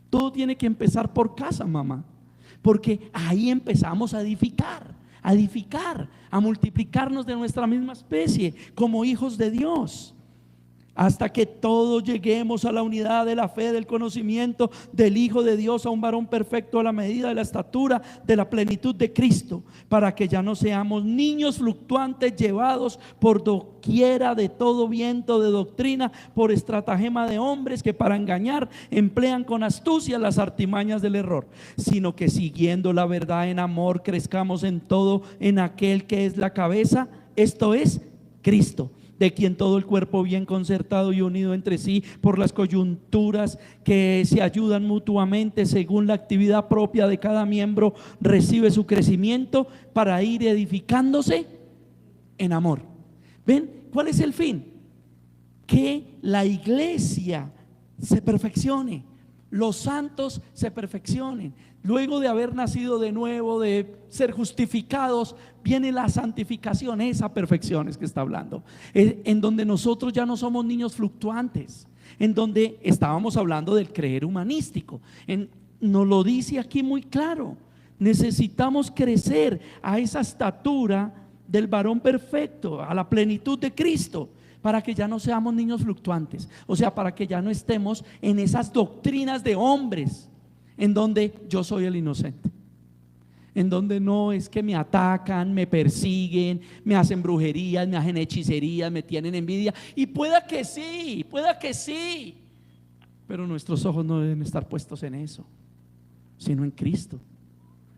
Todo tiene que empezar por casa, mamá. Porque ahí empezamos a edificar, a multiplicarnos de nuestra misma especie como hijos de Dios, hasta que todos lleguemos a la unidad de la fe, del conocimiento del Hijo de Dios, a un varón perfecto a la medida de la estatura de la plenitud de Cristo, para que ya no seamos niños fluctuantes, llevados por doquiera de todo viento de doctrina, por estratagema de hombres que para engañar emplean con astucia las artimañas del error, sino que siguiendo la verdad en amor, crezcamos en todo en aquel que es la cabeza, esto es Cristo, de quien todo el cuerpo bien concertado y unido entre sí por las coyunturas que se ayudan mutuamente según la actividad propia de cada miembro, recibe su crecimiento para ir edificándose en amor. ¿Ven? ¿Cuál es el fin? Que la iglesia se perfeccione, los santos se perfeccionen. Luego de haber nacido de nuevo, de ser justificados, viene la santificación, esa perfección es que está hablando, en donde nosotros ya no somos niños fluctuantes, en donde estábamos hablando del creer humanístico. Nos lo dice aquí muy claro, necesitamos crecer a esa estatura del varón perfecto, a la plenitud de Cristo, para que ya no seamos niños fluctuantes, o sea, para que ya no estemos en esas doctrinas de hombres en donde yo soy el inocente, en donde no es que me atacan, me persiguen, me hacen brujerías, me hacen hechicerías, me tienen envidia. Y pueda que sí, pero nuestros ojos no deben estar puestos en eso, sino en Cristo,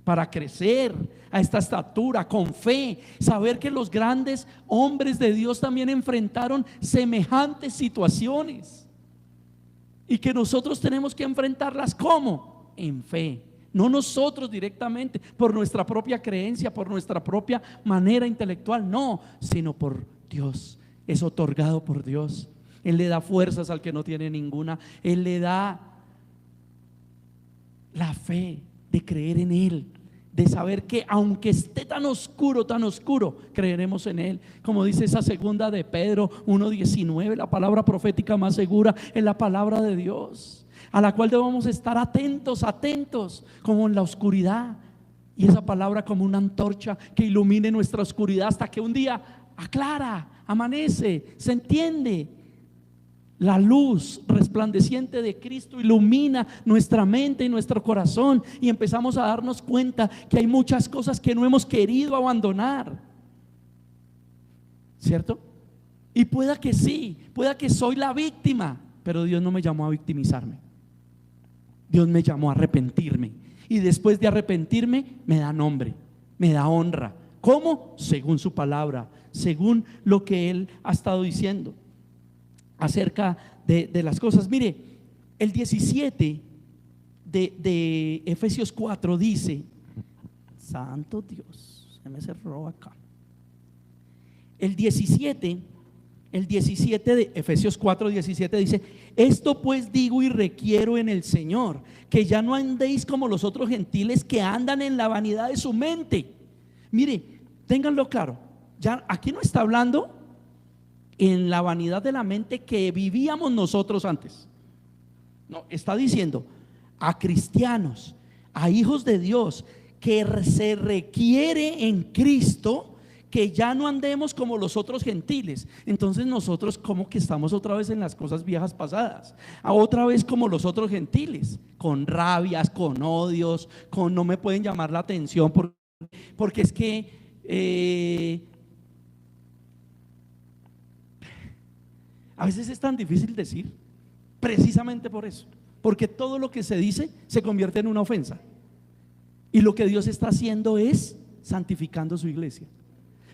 para crecer a esta estatura con fe, saber que los grandes hombres de Dios también enfrentaron semejantes situaciones y que nosotros tenemos que enfrentarlas. ¿Cómo? En fe, no nosotros directamente por nuestra propia creencia, por nuestra propia manera intelectual, no, sino por Dios. Es otorgado por Dios. Él le da fuerzas al que no tiene ninguna. Él le da la fe de creer en Él, de saber que aunque esté tan oscuro, creeremos en Él. Como dice esa segunda de Pedro 1:19, la palabra profética más segura es la palabra de Dios, a la cual debemos estar atentos, como en la oscuridad. Y esa palabra como una antorcha que ilumine nuestra oscuridad hasta que un día aclara, amanece, se entiende. La luz resplandeciente de Cristo ilumina nuestra mente y nuestro corazón, y empezamos a darnos cuenta que hay muchas cosas que no hemos querido abandonar, ¿cierto? Y pueda que sí, pueda que soy la víctima, pero Dios no me llamó a victimizarme. Dios me llamó a arrepentirme, y después de arrepentirme me da nombre, me da honra. ¿Cómo? Según su palabra, según lo que Él ha estado diciendo acerca de las cosas. Mire, el 17 de Efesios 4 dice, santo Dios, se me cerró acá. El 17 de Efesios 4:17 dice: esto pues digo y requiero en el Señor, que ya no andéis como los otros gentiles que andan en la vanidad de su mente. Mire, ténganlo claro, ya aquí no está hablando en la vanidad de la mente que vivíamos nosotros antes. No, está diciendo a cristianos, a hijos de Dios, que se requiere en Cristo que ya no andemos como los otros gentiles. Entonces nosotros como que estamos otra vez en las cosas viejas pasadas, otra vez como los otros gentiles, con rabias, con odios, con no me pueden llamar la atención porque es que a veces es tan difícil decir, precisamente por eso, porque todo lo que se dice se convierte en una ofensa. Y lo que Dios está haciendo es santificando su iglesia,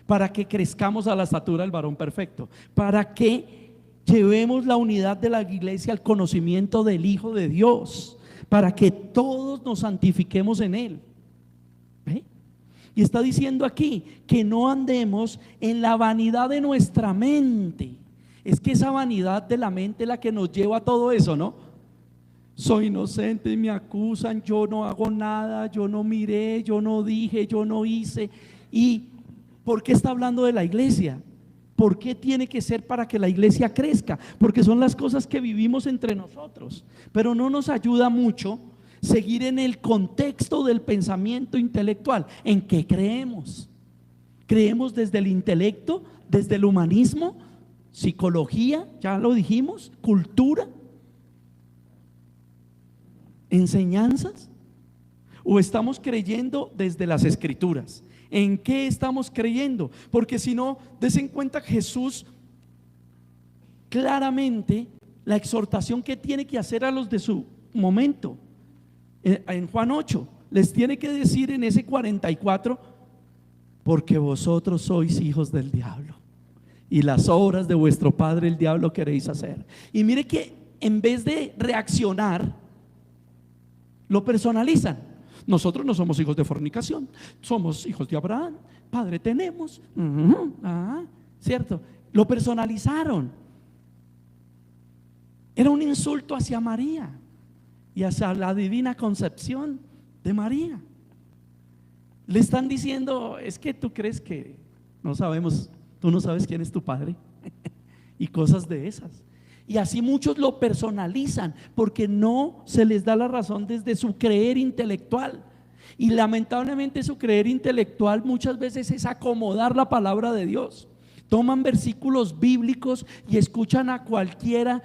para que crezcamos a la estatura del varón perfecto, para que llevemos la unidad de la iglesia al conocimiento del Hijo de Dios, para que todos nos santifiquemos en Él. ¿Ve? Y está diciendo aquí que no andemos en la vanidad de nuestra mente. Es que esa vanidad de la mente es la que nos lleva a todo eso, ¿no? Soy inocente y me acusan, yo no hago nada, yo no miré, yo no dije, yo no hice. ¿Y por qué está hablando de la iglesia? ¿Por qué tiene que ser para que la iglesia crezca? Porque son las cosas que vivimos entre nosotros. Pero no nos ayuda mucho seguir en el contexto del pensamiento intelectual. ¿En qué creemos? ¿Creemos desde el intelecto, desde el humanismo? Psicología, ya lo dijimos, cultura, enseñanzas, o estamos creyendo desde las escrituras. ¿En qué estamos creyendo? Porque si no, des en cuenta que Jesús claramente la exhortación que tiene que hacer a los de su momento en Juan 8 les tiene que decir en ese 44: porque vosotros sois hijos del diablo y las obras de vuestro padre el diablo queréis hacer. Y mire que en vez de reaccionar, lo personalizan. Nosotros no somos hijos de fornicación, somos hijos de Abraham, padre tenemos. ¿Cierto? Lo personalizaron. Era un insulto hacia María y hacia la divina concepción de María. Le están diciendo: es que tú crees que no sabemos, tú no sabes quién es tu padre y cosas de esas. Y así muchos lo personalizan porque no se les da la razón desde su creer intelectual. Y lamentablemente su creer intelectual muchas veces es acomodar la palabra de Dios. Toman versículos bíblicos y escuchan a cualquiera.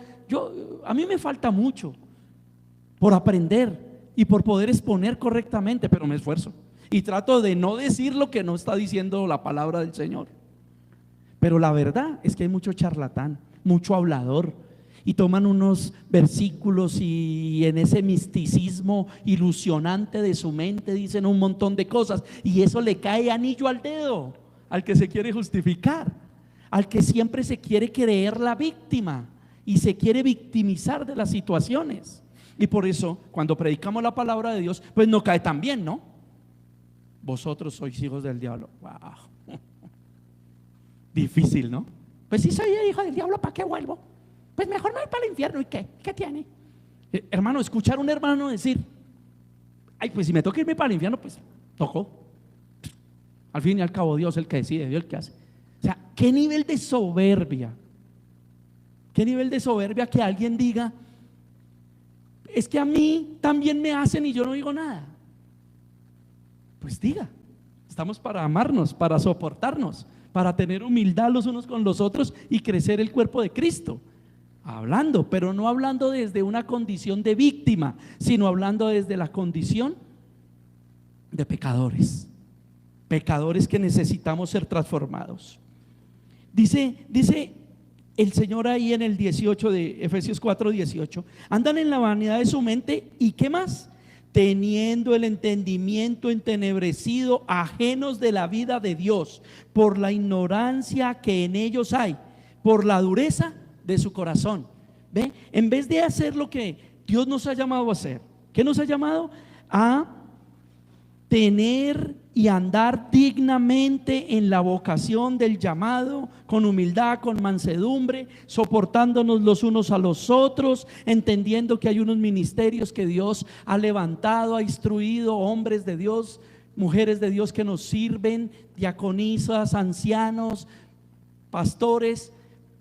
A mí me falta mucho por aprender y por poder exponer correctamente, pero me esfuerzo y trato de no decir lo que no está diciendo la palabra del Señor. Pero la verdad es que hay mucho charlatán, mucho hablador, y toman unos versículos y en ese misticismo ilusionante de su mente dicen un montón de cosas, y eso le cae anillo al dedo al que se quiere justificar, al que siempre se quiere creer la víctima y se quiere victimizar de las situaciones. Y por eso cuando predicamos la palabra de Dios, pues no cae tan bien, ¿no? Vosotros sois hijos del diablo. Wow. Difícil, ¿no? Pues si soy hijo del diablo, ¿para qué vuelvo? Pues mejor me voy para el infierno. ¿Y qué? ¿Qué tiene? Hermano, escuchar a un hermano decir: ay, pues si me toca irme para el infierno, pues tocó. Al fin y al cabo, Dios es el que decide, Dios es el que hace. O sea, ¿qué nivel de soberbia? ¿Qué nivel de soberbia que alguien diga, es que a mí también me hacen y yo no digo nada? Pues diga, estamos para amarnos, para soportarnos, para tener humildad los unos con los otros y crecer el cuerpo de Cristo. Hablando, pero no hablando desde una condición de víctima, sino hablando desde la condición de pecadores. Pecadores que necesitamos ser transformados. Dice el Señor ahí en el 18 de Efesios 4:18, andan en la vanidad de su mente y ¿qué más? Teniendo el entendimiento entenebrecido, ajenos de la vida de Dios, por la ignorancia que en ellos hay, por la dureza de su corazón. ¿Ve? En vez de hacer lo que Dios nos ha llamado a hacer, ¿qué nos ha llamado? A tener y andar dignamente en la vocación del llamado, con humildad, con mansedumbre, soportándonos los unos a los otros, entendiendo que hay unos ministerios que Dios ha levantado, ha instruido, hombres de Dios, mujeres de Dios que nos sirven, diaconisas, ancianos, pastores,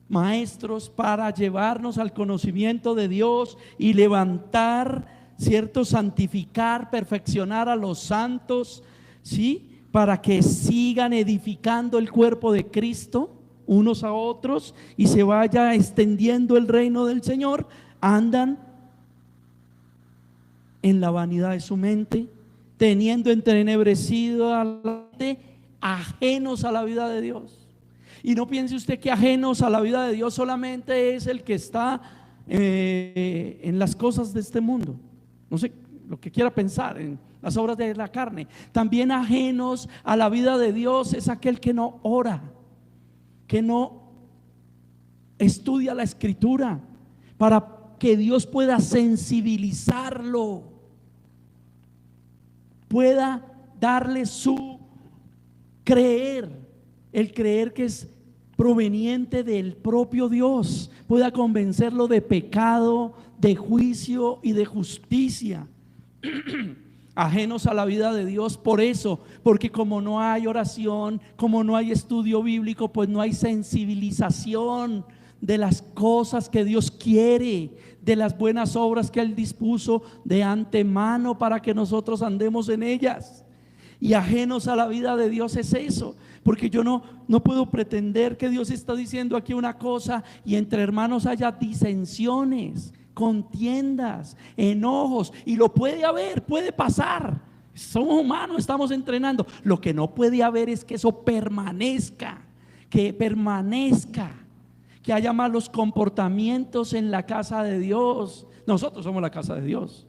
maestros, para llevarnos al conocimiento de Dios y levantar, ¿cierto? Santificar, perfeccionar a los santos, ¿sí? Para que sigan edificando el cuerpo de Cristo unos a otros y se vaya extendiendo el reino del Señor. Andan en la vanidad de su mente, teniendo entenebrecido a la mente, ajenos a la vida de Dios. Y no piense usted que ajenos a la vida de Dios solamente es el que está en las cosas de este mundo. No sé lo que quiera pensar, en las obras de la carne. También ajenos a la vida de Dios es aquel que no ora, que no estudia la Escritura, para que Dios pueda sensibilizarlo, pueda darle su creer, el creer que es proveniente del propio Dios, pueda convencerlo de pecado, de juicio y de justicia. Ajenos a la vida de Dios, por eso, porque como no hay oración, como no hay estudio bíblico, pues no hay sensibilización de las cosas que Dios quiere, de las buenas obras que Él dispuso de antemano para que nosotros andemos en ellas. Y ajenos a la vida de Dios es eso, porque yo no puedo pretender que Dios está diciendo aquí una cosa y entre hermanos haya disensiones, contiendas, enojos, y lo puede haber, puede pasar. Somos humanos, estamos entrenando. Lo que no puede haber es que eso permanezca, que haya malos comportamientos en la casa de Dios. Nosotros somos la casa de Dios.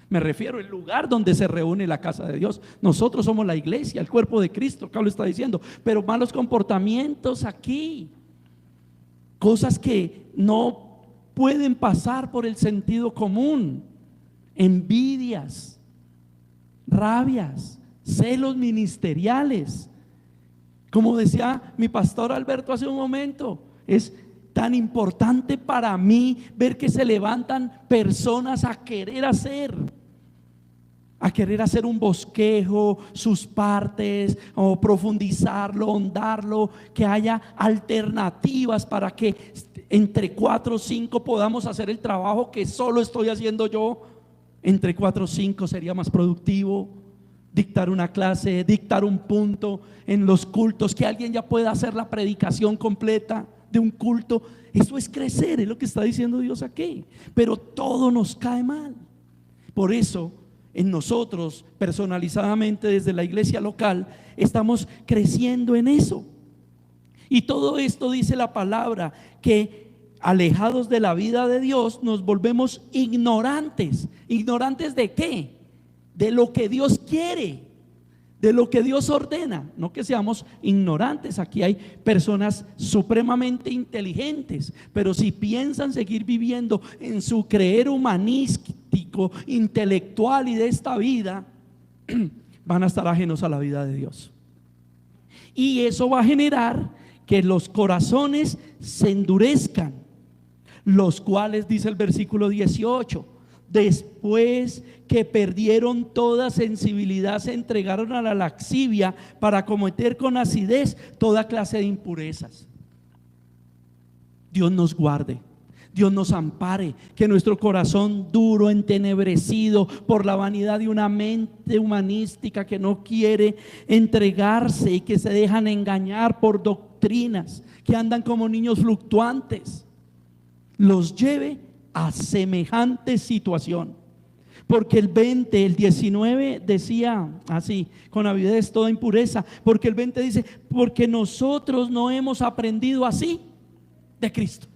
Me refiero al lugar donde se reúne la casa de Dios. Nosotros somos la iglesia, el cuerpo de Cristo, acá lo está diciendo. Pero malos comportamientos aquí, cosas que no pueden pasar por el sentido común, envidias, rabias, celos ministeriales. Como decía mi pastor Alberto hace un momento, es tan importante para mí ver que se levantan personas a querer hacer un bosquejo, sus partes, o profundizarlo, ahondarlo, que haya alternativas para que entre 4 o 5 podamos hacer el trabajo que solo estoy haciendo yo. Entre 4 o 5 sería más productivo dictar una clase, dictar un punto en los cultos, que alguien ya pueda hacer la predicación completa de un culto. Eso es crecer, es lo que está diciendo Dios aquí. Pero todo nos cae mal. Por eso en nosotros personalizadamente desde la iglesia local estamos creciendo en eso. Y todo esto dice la palabra, que alejados de la vida de Dios nos volvemos ignorantes. ¿Ignorantes de qué? De lo que Dios quiere, de lo que Dios ordena. No que seamos ignorantes, aquí hay personas supremamente inteligentes, pero si piensan seguir viviendo en su creer humanístico, intelectual y de esta vida, van a estar ajenos a la vida de Dios. Y eso va a generar que los corazones se endurezcan, los cuales, dice el versículo 18, después que perdieron toda sensibilidad, se entregaron a la lascivia para cometer con acidez toda clase de impurezas. Dios nos guarde, Dios nos ampare, que nuestro corazón duro, entenebrecido por la vanidad de una mente humanística que no quiere entregarse y que se dejan engañar por doctrinas que andan como niños fluctuantes, los lleve a semejante situación. Porque el 20, el 19 decía así, con avidez toda impureza, porque el 20 dice, porque nosotros no hemos aprendido así de Cristo.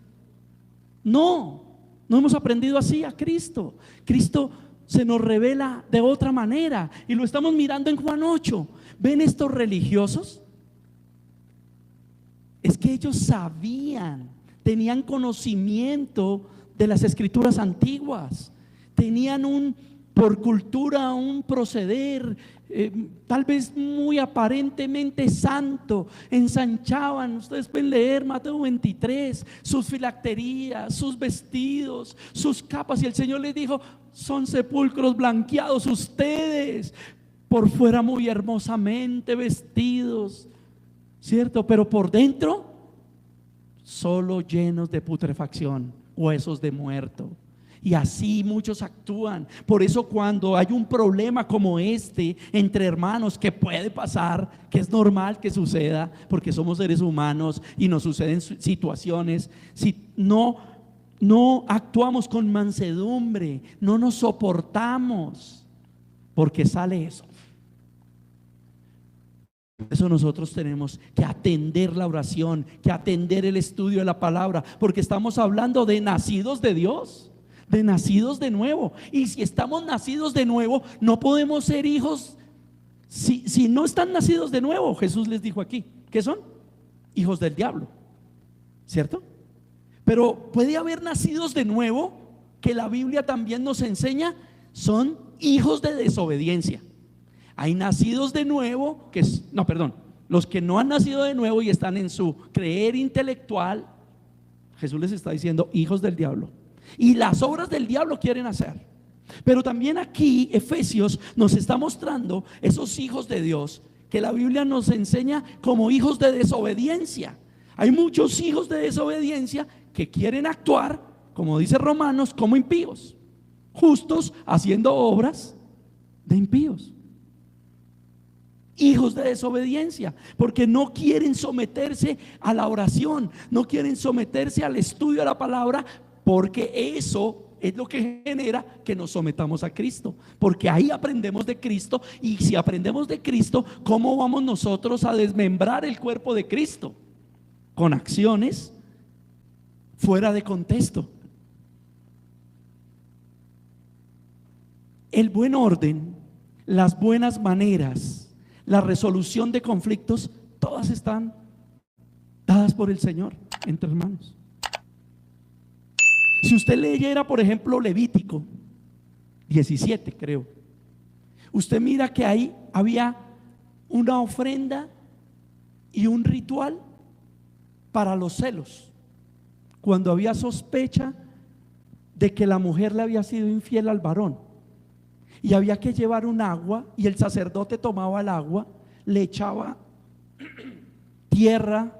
No hemos aprendido así a Cristo. Cristo se nos revela de otra manera y lo estamos mirando en Juan 8. ¿Ven estos religiosos? Es que ellos sabían, tenían conocimiento de las escrituras antiguas, tenían por cultura un proceder tal vez muy aparentemente santo. Ensanchaban, ustedes pueden leer Mateo 23, sus filacterías, sus vestidos, sus capas, y el Señor les dijo: son sepulcros blanqueados ustedes, por fuera muy hermosamente vestidos, ¿cierto? Pero por dentro solo llenos de putrefacción, huesos de muerto. Y así muchos actúan. Por eso cuando hay un problema como este entre hermanos, que puede pasar, que es normal que suceda, porque somos seres humanos y nos suceden situaciones, si no actuamos con mansedumbre, no nos soportamos, porque sale eso. Por eso nosotros tenemos que atender la oración, que atender el estudio de la palabra, porque estamos hablando de nacidos de Dios, de nacidos de nuevo. Y si estamos nacidos de nuevo, no podemos ser hijos si no están nacidos de nuevo. Jesús les dijo aquí, ¿qué son? Hijos del diablo, ¿cierto? Pero puede haber nacidos de nuevo que la Biblia también nos enseña, son hijos de desobediencia. Hay nacidos de nuevo los que no han nacido de nuevo y están en su creer intelectual. Jesús les está diciendo hijos del diablo, y las obras del diablo quieren hacer. Pero también aquí Efesios nos está mostrando esos hijos de Dios que la Biblia nos enseña como hijos de desobediencia. Hay muchos hijos de desobediencia que quieren actuar, como dice Romanos, como impíos, justos haciendo obras de impíos. Hijos de desobediencia, porque no quieren someterse a la oración, no quieren someterse al estudio de la palabra, porque eso es lo que genera que nos sometamos a Cristo, porque ahí aprendemos de Cristo. Y si aprendemos de Cristo, ¿cómo vamos nosotros a desmembrar el cuerpo de Cristo? Con acciones fuera de contexto. El buen orden, las buenas maneras, la resolución de conflictos, todas están dadas por el Señor entre hermanos. Si usted leyera, por ejemplo, Levítico 17, creo, usted mira que ahí había una ofrenda y un ritual para los celos. Cuando había sospecha de que la mujer le había sido infiel al varón, y había que llevar un agua, y el sacerdote tomaba el agua, le echaba tierra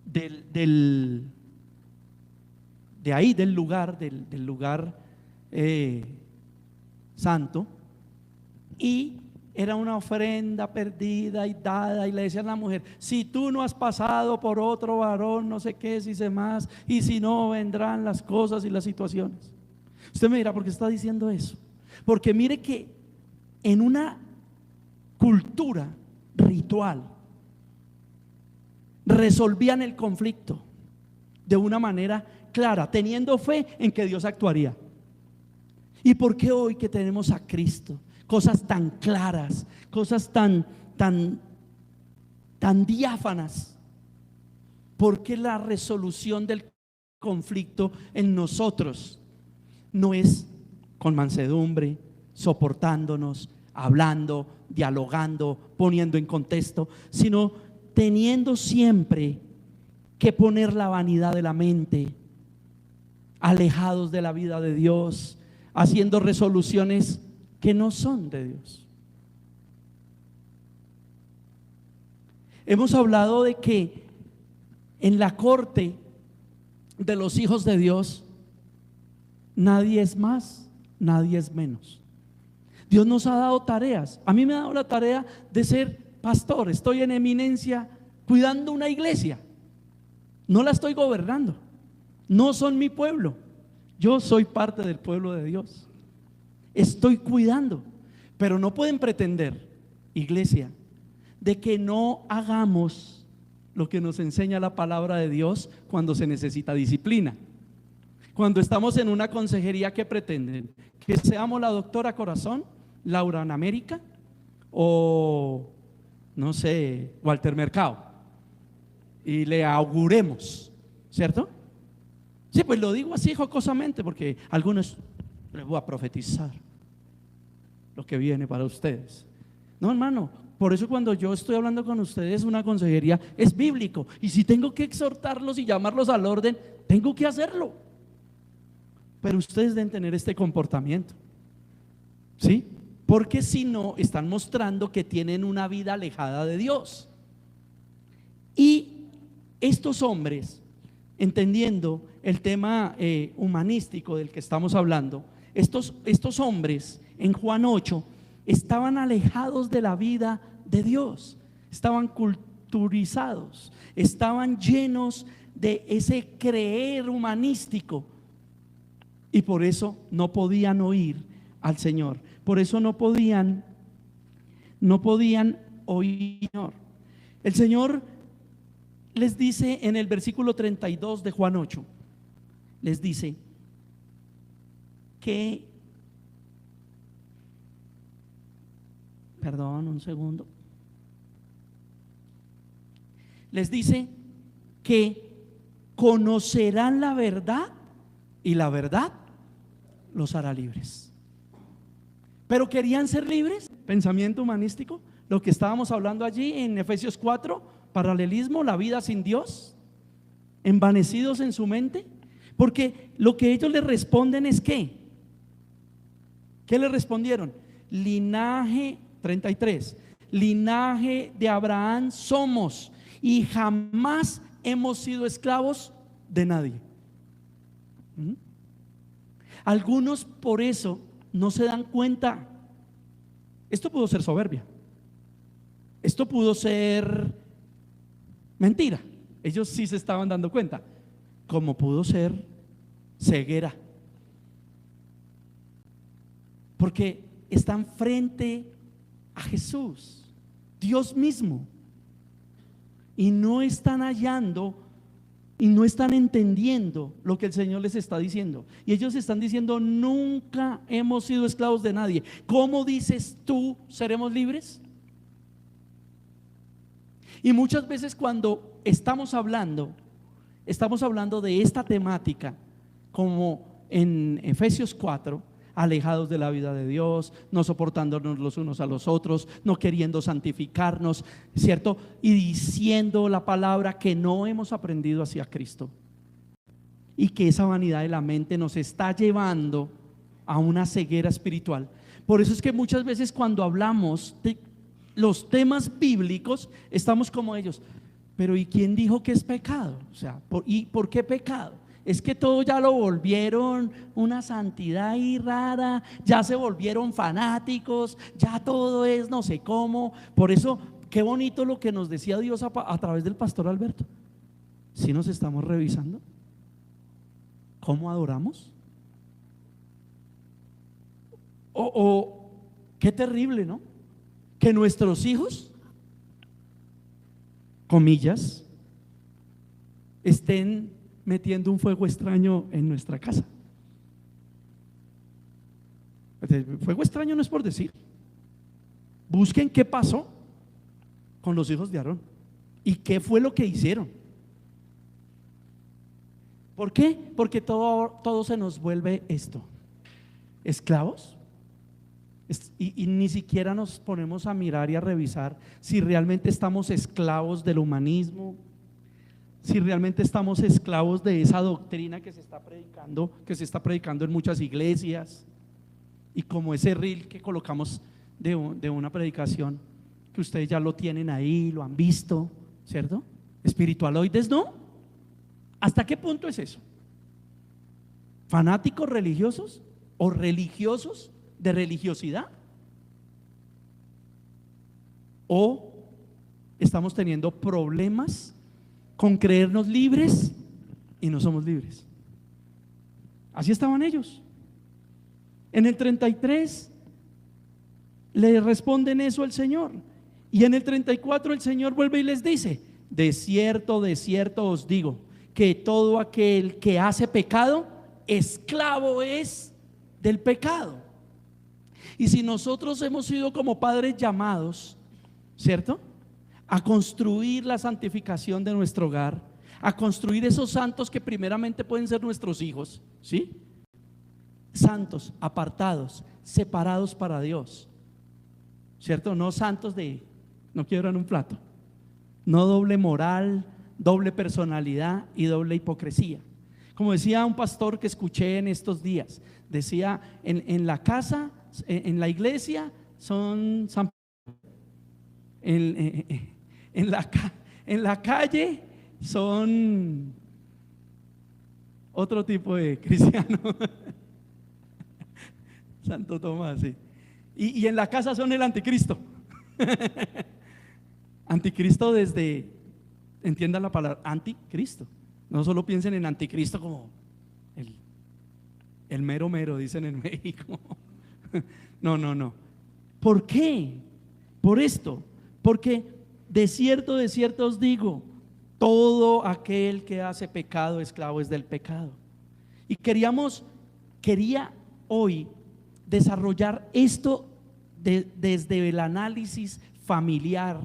del lugar santo, y era una ofrenda perdida y dada, y le decían a la mujer: si tú no has pasado por otro varón, no sé qué, si sé más, y si no, vendrán las cosas y las situaciones. Usted me dirá: ¿por qué está diciendo eso? Porque mire que en una cultura ritual resolvían el conflicto de una manera clara, teniendo fe en que Dios actuaría. ¿Y por qué hoy que tenemos a Cristo, cosas tan claras, cosas tan diáfanas, por qué la resolución del conflicto en nosotros no es con mansedumbre, soportándonos, hablando, dialogando, poniendo en contexto, sino teniendo siempre que poner la vanidad de la mente, alejados de la vida de Dios, haciendo resoluciones que no son de Dios. Hemos hablado de que en la corte de los hijos de Dios nadie es más, nadie es menos. Dios nos ha dado tareas. A mí me ha dado la tarea de ser pastor. Estoy en eminencia cuidando una iglesia. No la estoy gobernando. No son mi pueblo. Yo soy parte del pueblo de Dios. Estoy cuidando. Pero no pueden pretender, iglesia, de que no hagamos lo que nos enseña la palabra de Dios cuando se necesita disciplina. Cuando estamos en una consejería, ¿qué pretenden? ¿Que seamos la doctora Corazón, Laura en América o no sé, Walter Mercado? Y le auguremos, ¿cierto? Sí, pues lo digo así jocosamente porque algunos les voy a profetizar lo que viene para ustedes. No, hermano, por eso cuando yo estoy hablando con ustedes una consejería es bíblico, y si tengo que exhortarlos y llamarlos al orden, tengo que hacerlo. Pero ustedes deben tener este comportamiento, ¿sí? Porque si no, están mostrando que tienen una vida alejada de Dios. Y estos hombres, entendiendo el tema humanístico del que estamos hablando, estos hombres en Juan 8 estaban alejados de la vida de Dios, estaban culturizados, estaban llenos de ese creer humanístico, y por eso no podían oír al Señor, por eso no podían oír. El Señor les dice en el versículo 32 de Juan 8, les dice que, perdón, un segundo, les dice que conocerán la verdad y la verdad los hará libres. Pero querían ser libres, pensamiento humanístico, lo que estábamos hablando allí en Efesios 4, paralelismo, la vida sin Dios, envanecidos en su mente, porque lo que ellos le responden es ¿qué le respondieron? Linaje 33, linaje de Abraham somos y jamás hemos sido esclavos de nadie. Algunos por eso no se dan cuenta. Esto pudo ser soberbia, esto pudo ser mentira. Ellos sí se estaban dando cuenta, como pudo ser ceguera, porque están frente a Jesús, Dios mismo, y no están hallando y no están entendiendo lo que el Señor les está diciendo. Y ellos están diciendo: nunca hemos sido esclavos de nadie. ¿Cómo dices tú seremos libres? Y muchas veces cuando estamos hablando de esta temática, como en Efesios 4, alejados de la vida de Dios, no soportándonos los unos a los otros, no queriendo santificarnos, ¿cierto? Y diciendo la palabra que no hemos aprendido hacia Cristo, y que esa vanidad de la mente nos está llevando a una ceguera espiritual. Por eso es que muchas veces cuando hablamos de los temas bíblicos estamos como ellos: pero ¿y quién dijo que es pecado? O sea, ¿y por qué pecado? Es que todo ya lo volvieron una santidad ahí rara, ya se volvieron fanáticos, ya todo es no sé cómo. Por eso, qué bonito lo que nos decía Dios a través del pastor Alberto. Si nos estamos revisando cómo adoramos, qué terrible, ¿no? Que nuestros hijos, comillas, estén metiendo un fuego extraño en nuestra casa. Fuego extraño no es por decir. Busquen qué pasó con los hijos de Aarón y qué fue lo que hicieron. ¿Por qué? Porque todo se nos vuelve esto: esclavos. Y ni siquiera nos ponemos a mirar y a revisar si realmente estamos esclavos del humanismo, si realmente estamos esclavos de esa doctrina que se está predicando en muchas iglesias. y como ese reel que colocamos de una predicación, que ustedes ya lo tienen ahí, lo han visto, ¿cierto? Espiritualoides, ¿no? ¿Hasta qué punto es eso? ¿Fanáticos religiosos o religiosos de religiosidad? ¿O estamos teniendo problemas con creernos libres y no somos libres? Así estaban ellos. En el 33 le responden eso al Señor, y en el 34 el Señor vuelve y les dice: de cierto os digo, que todo aquel que hace pecado, esclavo es del pecado. Y si nosotros hemos sido como padres llamados, ¿cierto?, a construir la santificación de nuestro hogar, a construir esos santos que primeramente pueden ser nuestros hijos, ¿sí? Santos, apartados, separados para Dios, ¿cierto? No santos de no quiero en un plato, no doble moral, doble personalidad y doble hipocresía. Como decía un pastor que escuché en estos días, decía: en la casa, en la iglesia son San en la calle son otro tipo de cristiano. Santo Tomás, sí. Y en la casa son el anticristo. Anticristo desde, entiendan la palabra anticristo. No solo piensen en anticristo como el mero mero, dicen en México. No. ¿Por qué? Por esto. Porque de cierto os digo, todo aquel que hace pecado, esclavo es del pecado. Y quería hoy desarrollar esto desde el análisis familiar,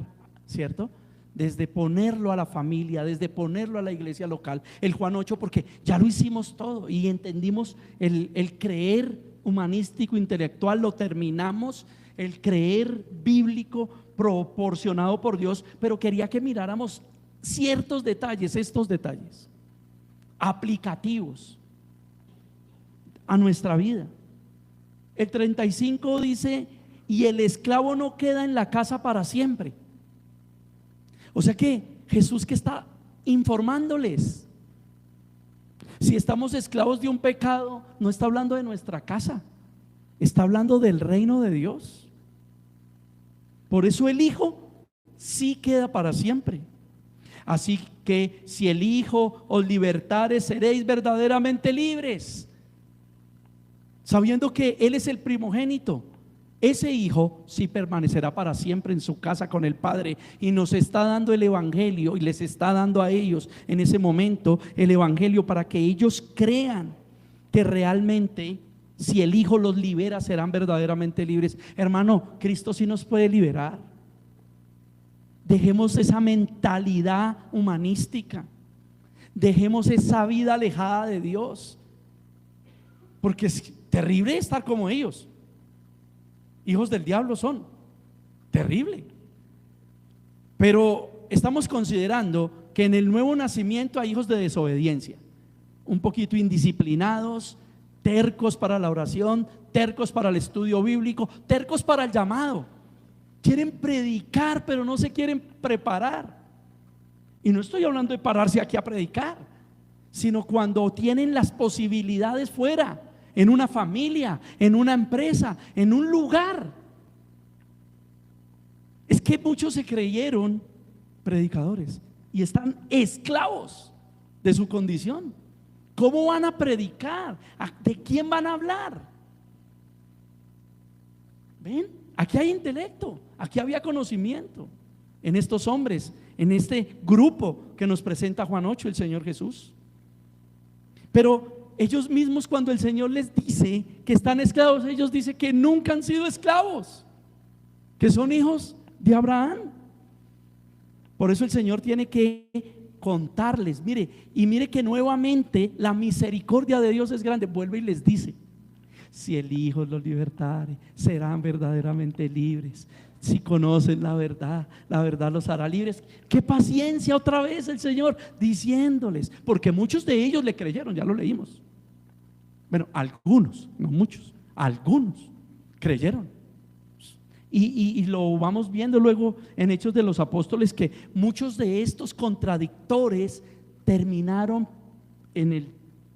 ¿cierto? Desde ponerlo a la familia, desde ponerlo a la iglesia local, el Juan 8, porque ya lo hicimos todo y entendimos el creer humanístico, intelectual, lo terminamos, el creer bíblico proporcionado por Dios, pero quería que miráramos ciertos detalles, estos detalles aplicativos a nuestra vida. El 35 dice: y el esclavo no queda en la casa para siempre. O sea que Jesús, que está informándoles, si estamos esclavos de un pecado, no está hablando de nuestra casa, está hablando del reino de Dios. Por eso el Hijo sí queda para siempre. Así que si el Hijo os libertare, seréis verdaderamente libres, sabiendo que Él es el primogénito. Ese Hijo sí permanecerá para siempre en su casa con el Padre, y nos está dando el Evangelio, y les está dando a ellos en ese momento el Evangelio para que ellos crean que realmente, si el Hijo los libera, serán verdaderamente libres. Hermano, Cristo sí nos puede liberar. Dejemos esa mentalidad humanística, dejemos esa vida alejada de Dios, porque es terrible estar como ellos. Hijos del diablo son, terrible. Pero estamos considerando que en el nuevo nacimiento hay hijos de desobediencia, un poquito indisciplinados, tercos para la oración, tercos para el estudio bíblico, tercos para el llamado. Quieren predicar, pero no se quieren preparar. Y no estoy hablando de pararse aquí a predicar, sino cuando tienen las posibilidades fuera, en una familia, en una empresa, en un lugar. Es que muchos se creyeron predicadores y están esclavos de su condición. ¿Cómo van a predicar? ¿De quién van a hablar? ¿Ven? Aquí hay intelecto, aquí había conocimiento en estos hombres, en este grupo que nos presenta Juan 8, el Señor Jesús. Pero ellos mismos, cuando el Señor les dice que están esclavos, ellos dicen que nunca han sido esclavos, que son hijos de Abraham. Por eso el Señor tiene que contarles, mire que nuevamente la misericordia de Dios es grande. Vuelve y les dice: si el Hijo los libertare, serán verdaderamente libres. Si conocen la verdad los hará libres. Qué paciencia otra vez el Señor diciéndoles, porque muchos de ellos le creyeron, ya lo leímos. Bueno, algunos, no muchos, algunos. creyeron. Y lo vamos viendo luego en Hechos de los Apóstoles, que muchos de estos contradictores terminaron en el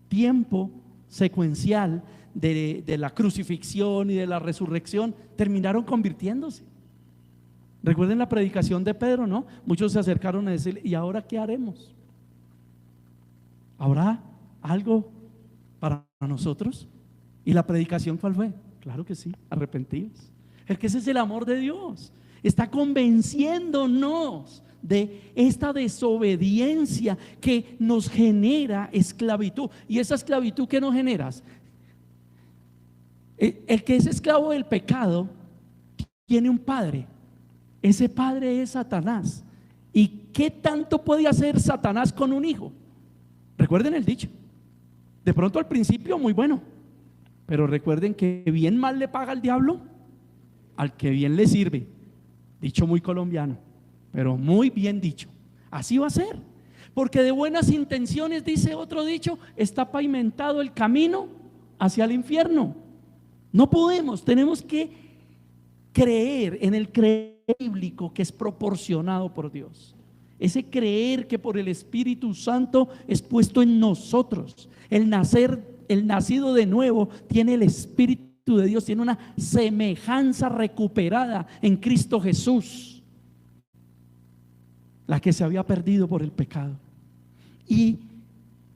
tiempo secuencial de la crucifixión y de la resurrección, terminaron convirtiéndose. Recuerden la predicación de Pedro, ¿no? Muchos se acercaron a decirle: ¿y ahora qué haremos? ¿Habrá algo para nosotros? ¿Y la predicación cuál fue? Claro que sí, arrepentidos. Es que ese es el amor de Dios. Está convenciéndonos de esta desobediencia que nos genera esclavitud. ¿Y esa esclavitud qué nos generas? El que es esclavo del pecado tiene un padre. Ese padre es Satanás. ¿Y qué tanto puede hacer Satanás con un hijo? Recuerden el dicho. De pronto al principio muy bueno, pero recuerden que bien mal le paga al diablo al que bien le sirve. Dicho muy colombiano, pero muy bien dicho. Así va a ser, porque de buenas intenciones, dice otro dicho, está pavimentado el camino hacia el infierno. No podemos, tenemos que creer en el creer bíblico que es proporcionado por Dios. Ese creer que por el Espíritu Santo es puesto en nosotros. El nacido de nuevo tiene el Espíritu de Dios, tiene una semejanza recuperada en Cristo Jesús, la que se había perdido por el pecado. Y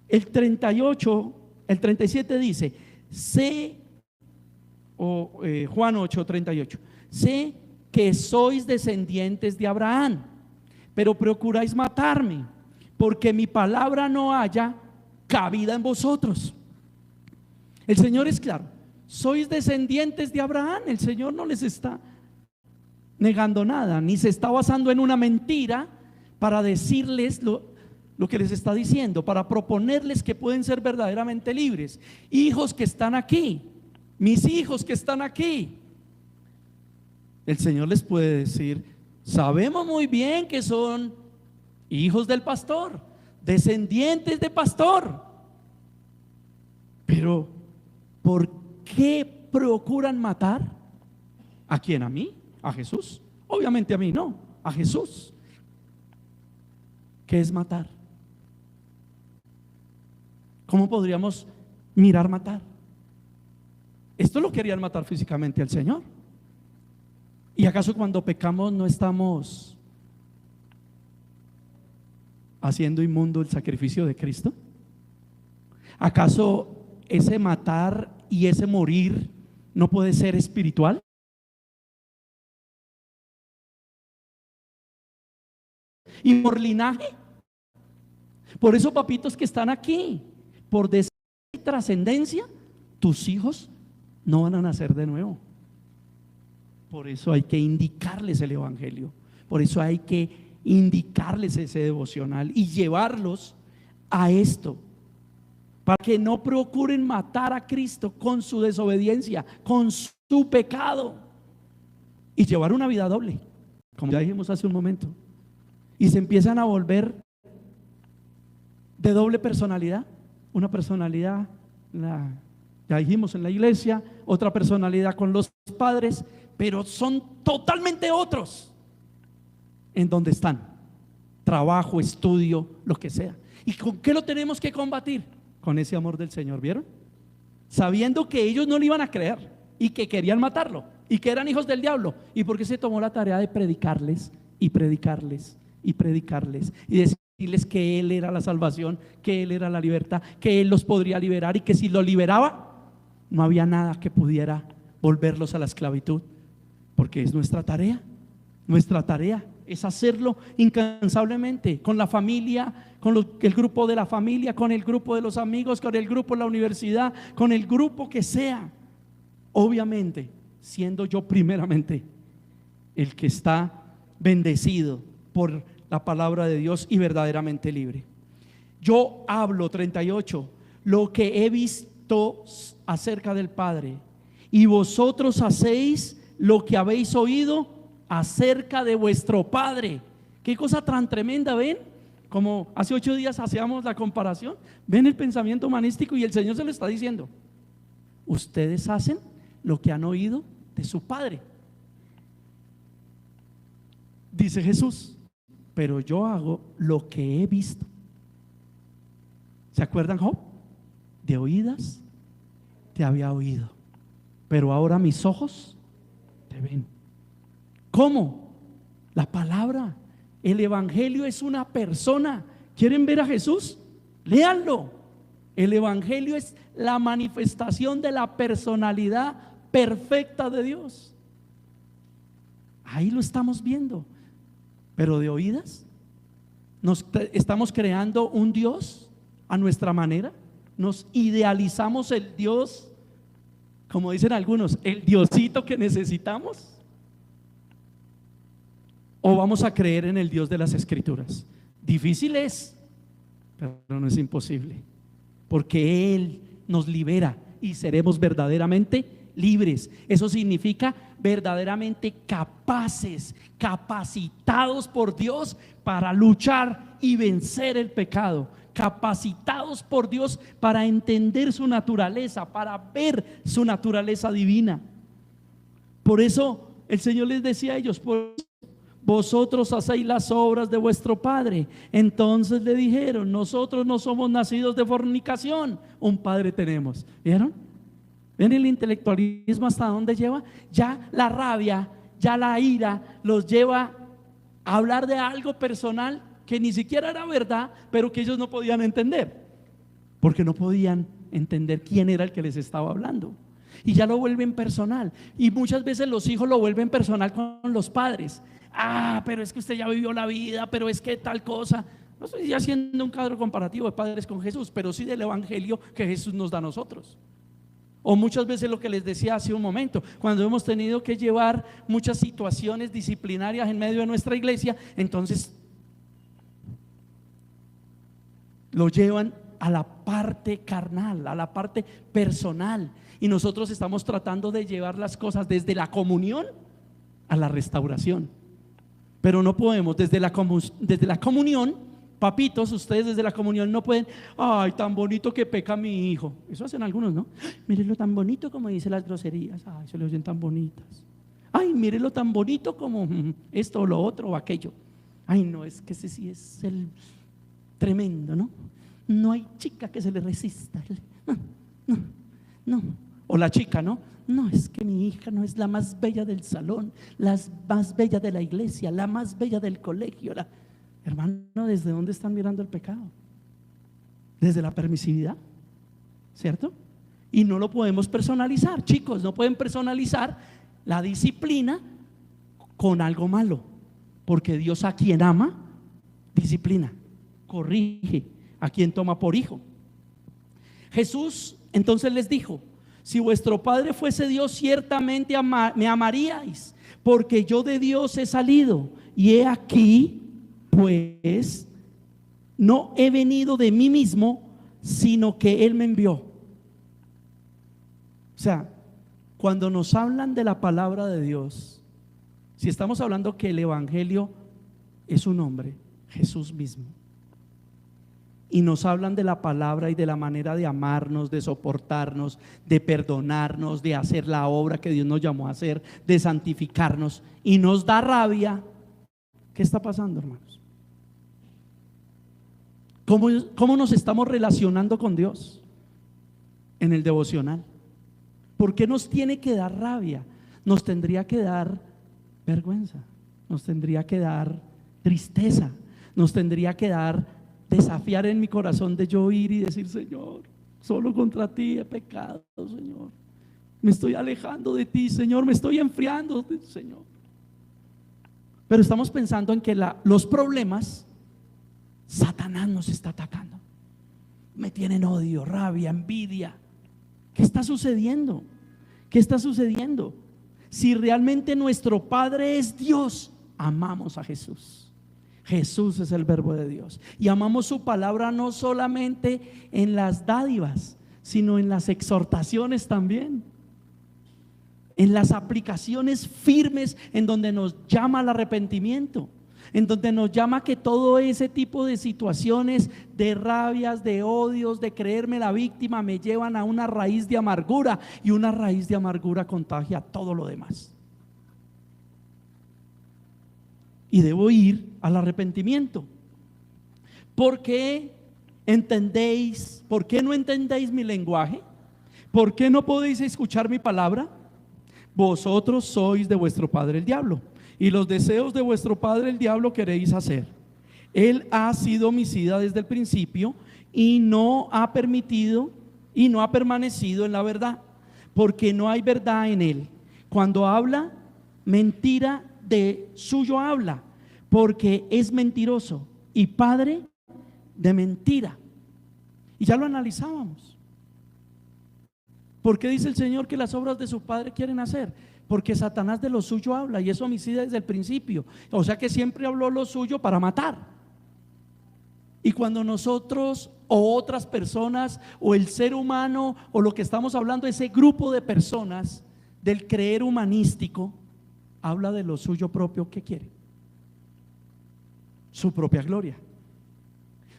el 37 dice: Juan 8:38, sé que sois descendientes de Abraham, pero procuráis matarme, porque mi palabra no haya cabida en vosotros. El Señor es claro: sois descendientes de Abraham. El Señor no les está negando nada, ni se está basando en una mentira para decirles lo que les está diciendo, para proponerles que pueden ser verdaderamente libres. Hijos que están aquí, mis hijos que están aquí, el Señor les puede decir: sabemos muy bien que son hijos del pastor, descendientes de pastor, pero ¿por qué procuran matar? ¿A quién? ¿A mí? ¿A Jesús? Obviamente a mí no, a Jesús. ¿Qué es matar? ¿Cómo podríamos mirar matar? Esto lo querían matar físicamente al Señor. ¿Y acaso cuando pecamos no estamos haciendo inmundo el sacrificio de Cristo? ¿Acaso ese matar y ese morir no puede ser espiritual? Y por linaje. Por eso, papitos que están aquí, por deseo y trascendencia, tus hijos no van a nacer de nuevo. Por eso hay que indicarles el evangelio. Por eso hay que indicarles ese devocional y llevarlos a esto, para que no procuren matar a Cristo con su desobediencia, con su pecado, y llevar una vida doble, como ya dijimos hace un momento, y se empiezan a volver de doble personalidad. Una personalidad, ya dijimos, en la iglesia, otra personalidad con los padres, pero son totalmente otros en donde están: trabajo, estudio, lo que sea. ¿Y con qué lo tenemos que combatir? Con ese amor del Señor, ¿vieron? Sabiendo que ellos no le iban a creer y que querían matarlo y que eran hijos del diablo. ¿Y por qué se tomó la tarea de predicarles y predicarles y predicarles y decirles que Él era la salvación, que Él era la libertad, que Él los podría liberar, y que si lo liberaba no había nada que pudiera volverlos a la esclavitud? Porque es nuestra tarea. Nuestra tarea es hacerlo incansablemente, con la familia, con el grupo de la familia, con el grupo de los amigos, con el grupo de la universidad, con el grupo que sea. Obviamente, siendo yo primeramente el que está bendecido por la palabra de Dios y verdaderamente libre. Yo hablo, 38, lo que he visto acerca del Padre, y vosotros hacéis lo que habéis oído acerca de vuestro padre. Qué cosa tan tremenda, ¿ven? Como hace 8 días hacíamos la comparación. ¿Ven el pensamiento humanístico? Y el Señor se lo está diciendo: ustedes hacen lo que han oído de su padre. Dice Jesús, pero yo hago lo que he visto. ¿Se acuerdan, Job? De oídas te había oído, pero ahora mis ojos te ven. ¿Cómo? La palabra, el evangelio es una persona. ¿Quieren ver a Jesús? Léanlo. El evangelio es la manifestación de la personalidad perfecta de Dios. Ahí lo estamos viendo. Pero de oídas, nos estamos creando un Dios a nuestra manera. Nos idealizamos el Dios, como dicen algunos, el Diosito que necesitamos. ¿O vamos a creer en el Dios de las Escrituras? Difícil es, pero no es imposible, porque Él nos libera y seremos verdaderamente libres. Eso significa verdaderamente capaces, capacitados por Dios para luchar y vencer el pecado, capacitados por Dios para entender su naturaleza, para ver su naturaleza divina. Por eso el Señor les decía a ellos: vosotros hacéis las obras de vuestro padre. Entonces le dijeron: nosotros no somos nacidos de fornicación, un padre tenemos. ¿Vieron? ¿Ven el intelectualismo hasta dónde lleva? Ya la rabia, ya la ira los lleva a hablar de algo personal que ni siquiera era verdad, pero que ellos no podían entender, porque no podían entender quién era el que les estaba hablando. Y ya lo vuelven personal. Y muchas veces los hijos lo vuelven personal con los padres. Pero es que usted ya vivió la vida, pero es que tal cosa. No estoy haciendo un cuadro comparativo de padres con Jesús, pero sí del evangelio que Jesús nos da a nosotros. O muchas veces lo que les decía hace un momento, cuando hemos tenido que llevar muchas situaciones disciplinarias en medio de nuestra iglesia, entonces lo llevan a la parte carnal, a la parte personal, y nosotros estamos tratando de llevar las cosas desde la comunión a la restauración. Pero no podemos desde la comunión. Papitos, ustedes desde la comunión no pueden: ay, tan bonito que peca mi hijo. Eso hacen algunos, ¿no? Mírenlo tan bonito como dice las groserías. Ay, se le oyen tan bonitas. Ay, mírenlo tan bonito como esto o lo otro o aquello. Ay, no, es que ese sí es el tremendo, ¿no? No hay chica que se le resista. No. O la chica, ¿no? No, es que mi hija no es la más bella del salón, la más bella de la iglesia, la más bella del colegio. Hermano, ¿desde dónde están mirando el pecado? Desde la permisividad, ¿cierto? Y no lo podemos personalizar, chicos. No pueden personalizar la disciplina con algo malo, porque Dios a quien ama disciplina, corrige, a quien toma por hijo. Jesús entonces les dijo: si vuestro Padre fuese Dios, ciertamente me amaríais, porque yo de Dios he salido, y he aquí, pues no he venido de mí mismo, sino que Él me envió. O sea, cuando nos hablan de la palabra de Dios, si estamos hablando que el evangelio es un hombre, Jesús mismo, y nos hablan de la palabra y de la manera de amarnos, de soportarnos, de perdonarnos, de hacer la obra que Dios nos llamó a hacer, de santificarnos, y nos da rabia, ¿qué está pasando, hermanos? ¿Cómo nos estamos relacionando con Dios en el devocional? ¿Por qué nos tiene que dar rabia? Nos tendría que dar vergüenza, nos tendría que dar tristeza, nos tendría que dar desafiar en mi corazón de yo ir y decir: Señor, solo contra ti he pecado, Señor, me estoy alejando de ti, Señor, me estoy enfriando, Señor. Pero estamos pensando en que los problemas, Satanás nos está atacando, me tienen odio, rabia, envidia. ¿Qué está sucediendo? ¿Qué está sucediendo? Si realmente nuestro Padre es Dios, amamos a Jesús. Jesús es el verbo de Dios, y amamos su palabra no solamente en las dádivas, sino en las exhortaciones también, en las aplicaciones firmes en donde nos llama al arrepentimiento. en donde nos llama que todo ese tipo de situaciones, de rabias, de odios, de creerme la víctima, me llevan a una raíz de amargura, y una raíz de amargura contagia todo lo demás. Y debo ir al arrepentimiento. ¿Por qué entendéis? ¿Por qué no entendéis mi lenguaje? ¿Por qué no podéis escuchar mi palabra? Vosotros sois de vuestro padre el diablo, y los deseos de vuestro padre el diablo queréis hacer. Él ha sido homicida desde el principio y no ha permitido y no ha permanecido en la verdad, porque no hay verdad en él. Cuando habla, mentira de suyo habla, porque es mentiroso y padre de mentira. Y ya lo analizábamos. ¿Por qué dice el Señor que las obras de su padre quieren hacer? Porque Satanás de lo suyo habla y es homicida desde el principio. O sea que siempre habló lo suyo para matar. Y cuando nosotros o otras personas o el ser humano o lo que estamos hablando, ese grupo de personas del creer humanístico, habla de lo suyo propio, ¿qué quiere? Su propia gloria.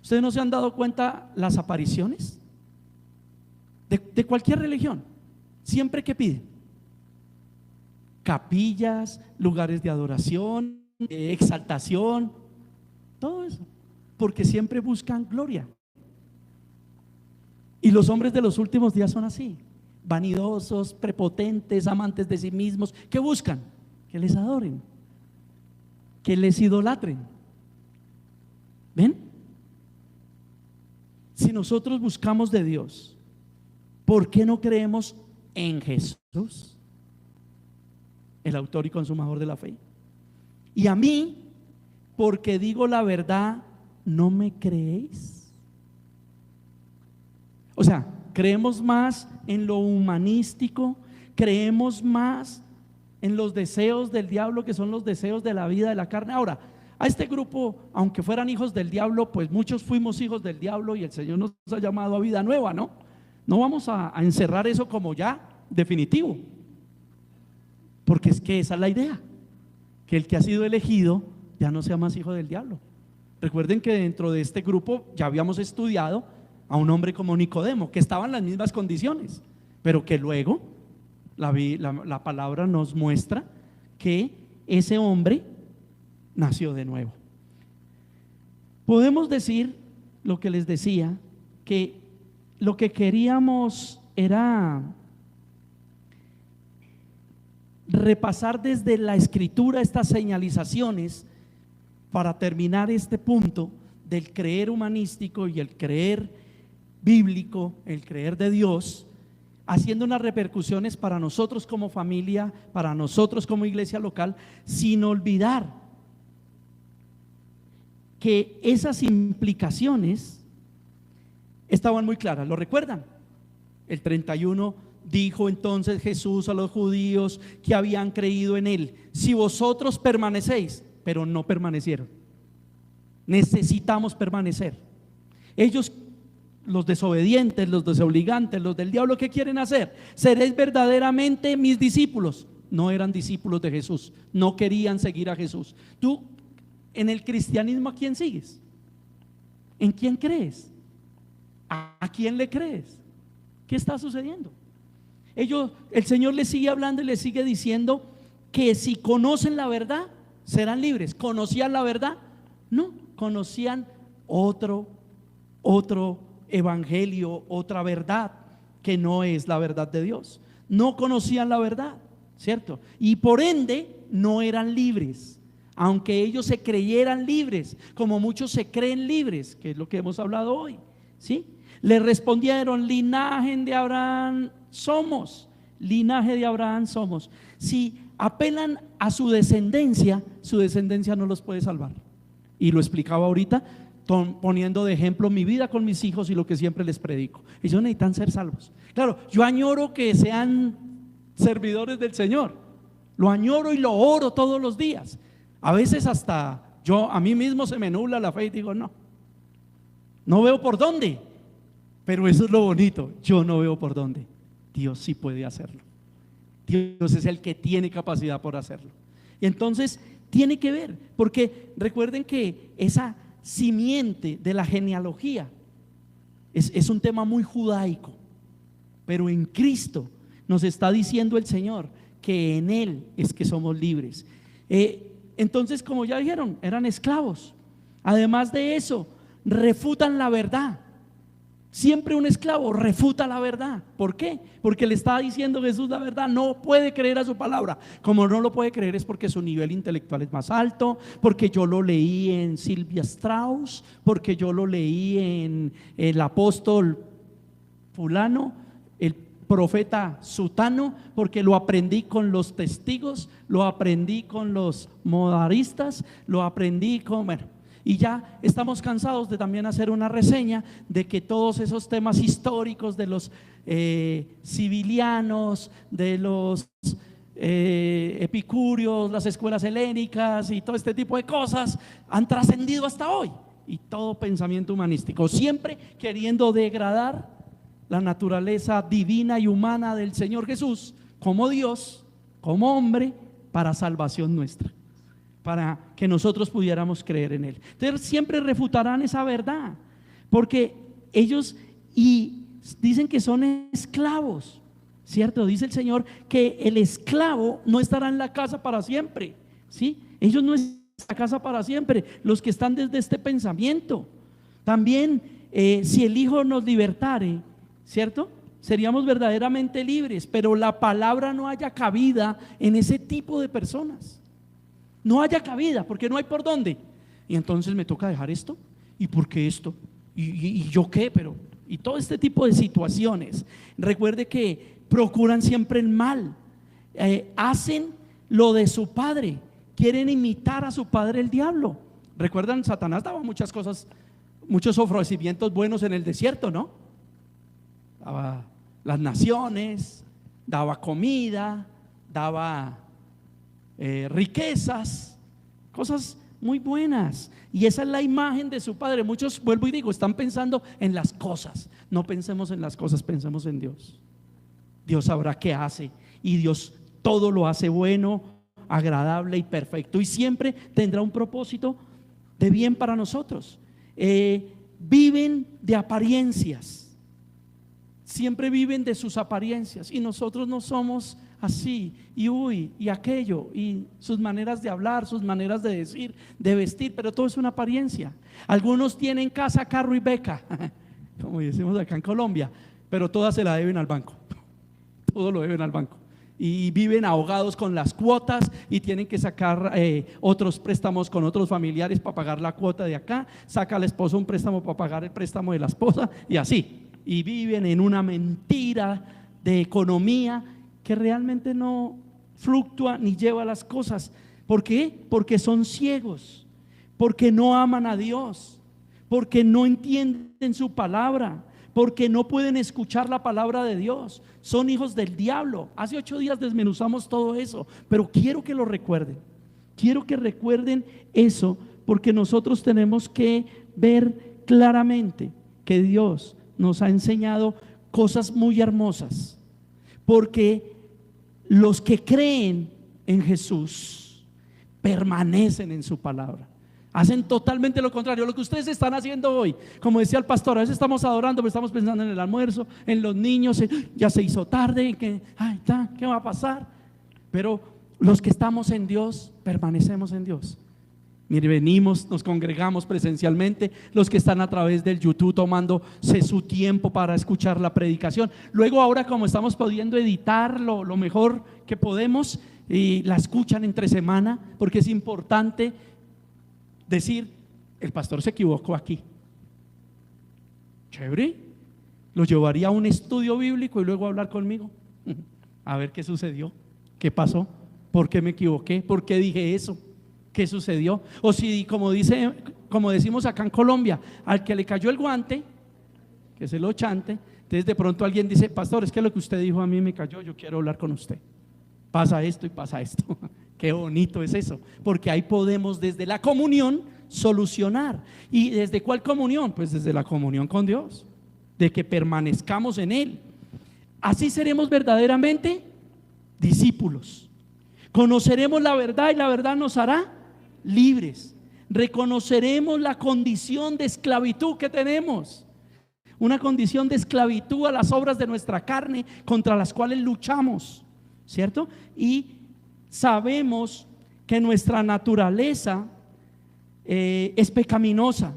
¿Ustedes no se han dado cuenta las apariciones? De cualquier religión, siempre que piden capillas, lugares de adoración, de exaltación, todo eso, porque siempre buscan gloria. Y los hombres de los últimos días son así, vanidosos, prepotentes, amantes de sí mismos. ¿Qué buscan? Que les adoren, que les idolatren. ¿Ven? Si nosotros buscamos de Dios, ¿por qué no creemos en Jesús, el autor y consumador de la fe? Y a mí, porque digo la verdad, ¿no me creéis? O sea, creemos más en lo humanístico, creemos más en los deseos del diablo, que son los deseos de la vida de la carne. Ahora, a este grupo, aunque fueran hijos del diablo, pues muchos fuimos hijos del diablo y el Señor nos ha llamado a vida nueva, ¿no? No vamos a encerrar eso como ya definitivo, porque es que esa es la idea, que el que ha sido elegido ya no sea más hijo del diablo. Recuerden que dentro de este grupo ya habíamos estudiado a un hombre como Nicodemo, que estaba en las mismas condiciones, pero que luego la palabra nos muestra que ese hombre nació de nuevo. Podemos decir lo que les decía, que lo que queríamos era repasar desde la escritura estas señalizaciones para terminar este punto del creer humanístico y el creer bíblico, el creer de Dios, haciendo unas repercusiones para nosotros como familia, para nosotros como iglesia local, sin olvidar que esas implicaciones estaban muy claras. ¿Lo recuerdan? El 31 dijo entonces Jesús a los judíos que habían creído en él: si vosotros permanecéis, pero no permanecieron. Necesitamos permanecer. Ellos, los desobedientes, los desobligantes, los del diablo, ¿qué quieren hacer? Seréis verdaderamente mis discípulos. No eran discípulos de Jesús, no querían seguir a Jesús. Tú, en el cristianismo, ¿a quién sigues? ¿En quién crees? ¿A quién le crees? ¿Qué está sucediendo? El Señor les sigue hablando y les sigue diciendo que si conocen la verdad serán libres. ¿Conocían la verdad? No, conocían otro evangelio, otra verdad que no es la verdad de Dios. No conocían la verdad, ¿cierto? Y por ende no eran libres, aunque ellos se creyeran libres, como muchos se creen libres, que es lo que hemos hablado hoy, ¿sí? Le respondieron: linaje de Abraham somos, linaje de Abraham somos. Si apelan a su descendencia no los puede salvar. Y lo explicaba ahorita, poniendo de ejemplo mi vida con mis hijos y lo que siempre les predico. Ellos necesitan ser salvos. Claro, yo añoro que sean servidores del Señor, lo añoro y lo oro todos los días. A veces hasta a mí mismo se me nubla la fe y digo: no veo por dónde. Pero eso es lo bonito, yo no veo por dónde. Dios sí puede hacerlo. Dios es el que tiene capacidad por hacerlo. Y entonces Tiene que ver, porque recuerden que esa simiente de la genealogía es un tema muy judaico, pero en Cristo nos está diciendo el Señor que en Él es que somos libres. Entonces, como ya dijeron, eran esclavos. Además de eso, refutan la verdad. Siempre un esclavo refuta la verdad. ¿Por qué? Porque le está diciendo Jesús la verdad. No puede creer a su palabra. Como no lo puede creer es porque su nivel intelectual es más alto, porque yo lo leí en Sylvia Strauss, porque yo lo leí en el apóstol fulano, el profeta sutano, porque lo aprendí con los testigos, lo aprendí con los modaristas, lo aprendí con... Bueno, y ya estamos cansados de también hacer una reseña de que todos esos temas históricos de los civilianos, de los epicúreos, las escuelas helénicas y todo este tipo de cosas han trascendido hasta hoy. Y todo pensamiento humanístico, siempre queriendo degradar la naturaleza divina y humana del Señor Jesús como Dios, como hombre, para salvación nuestra, para que nosotros pudiéramos creer en Él. Entonces siempre refutarán esa verdad, porque ellos y dicen que son esclavos, ¿cierto? Dice el Señor que el esclavo no estará en la casa para siempre, ¿sí? Ellos no están en la casa para siempre, los que están desde este pensamiento. También si el Hijo nos libertare, ¿cierto? Seríamos verdaderamente libres, pero la palabra no haya cabida en ese tipo de personas. No haya cabida, porque no hay por dónde. Y entonces me toca dejar esto. ¿Y por qué esto? ¿Y yo qué? Pero, y todo este tipo de situaciones. Recuerde que procuran siempre el mal. Hacen lo de su padre. Quieren imitar a su padre el diablo. Recuerdan, Satanás daba muchas cosas, muchos ofrecimientos buenos en el desierto, ¿no? Daba las naciones, daba comida, daba riquezas, cosas muy buenas, y esa es la imagen de su padre. Muchos, vuelvo y digo, están pensando en las cosas. No pensemos en las cosas, pensemos en Dios. Dios sabrá qué hace, y Dios todo lo hace bueno, agradable y perfecto, y siempre tendrá un propósito de bien para nosotros. Viven de apariencias, siempre viven de sus apariencias, y nosotros no somos así, y aquello, y sus maneras de hablar, sus maneras de decir, de vestir, pero todo es una apariencia. Algunos tienen casa, carro y beca, como decimos acá en Colombia, pero todas se la deben al banco, todo lo deben al banco, y viven ahogados con las cuotas, y tienen que sacar otros préstamos con otros familiares para pagar la cuota de acá, saca la esposa un préstamo para pagar el préstamo de la esposa, y así, y viven en una mentira de economía que realmente no fluctúa ni lleva las cosas. ¿Por qué? Porque son ciegos, porque no aman a Dios, porque no entienden su palabra, porque no pueden escuchar la palabra de Dios. Son hijos del diablo. Hace 8 días desmenuzamos todo eso, pero quiero que lo recuerden. Quiero que recuerden eso, porque nosotros tenemos que ver claramente que Dios nos ha enseñado cosas muy hermosas, porque los que creen en Jesús permanecen en su palabra, hacen totalmente lo contrario, lo que ustedes están haciendo hoy. Como decía el pastor, a veces estamos adorando, pero estamos pensando en el almuerzo, en los niños, ya se hizo tarde, ¿qué va a pasar? Pero los que estamos en Dios, permanecemos en Dios. Mire, venimos, nos congregamos presencialmente, los que están a través del YouTube tomándose su tiempo para escuchar la predicación. Luego ahora, como estamos pudiendo editar lo mejor que podemos, y la escuchan entre semana, porque es importante decir, el pastor se equivocó aquí. Chévere, lo llevaría a un estudio bíblico y luego a hablar conmigo, a ver qué sucedió, qué pasó, por qué me equivoqué, por qué dije eso, ¿qué sucedió? O si, como decimos acá en Colombia, al que le cayó el guante, que se lo chante. Entonces de pronto alguien dice, pastor, es que lo que usted dijo a mí me cayó, yo quiero hablar con usted. Pasa esto y pasa esto. Qué bonito es eso, porque ahí podemos desde la comunión solucionar. ¿Y desde cuál comunión? Pues desde la comunión con Dios, de que permanezcamos en Él. Así seremos verdaderamente discípulos. Conoceremos la verdad y la verdad nos hará libres. Reconoceremos la condición de esclavitud que tenemos, una condición de esclavitud a las obras de nuestra carne contra las cuales luchamos, ¿cierto? Y sabemos que nuestra naturaleza es pecaminosa,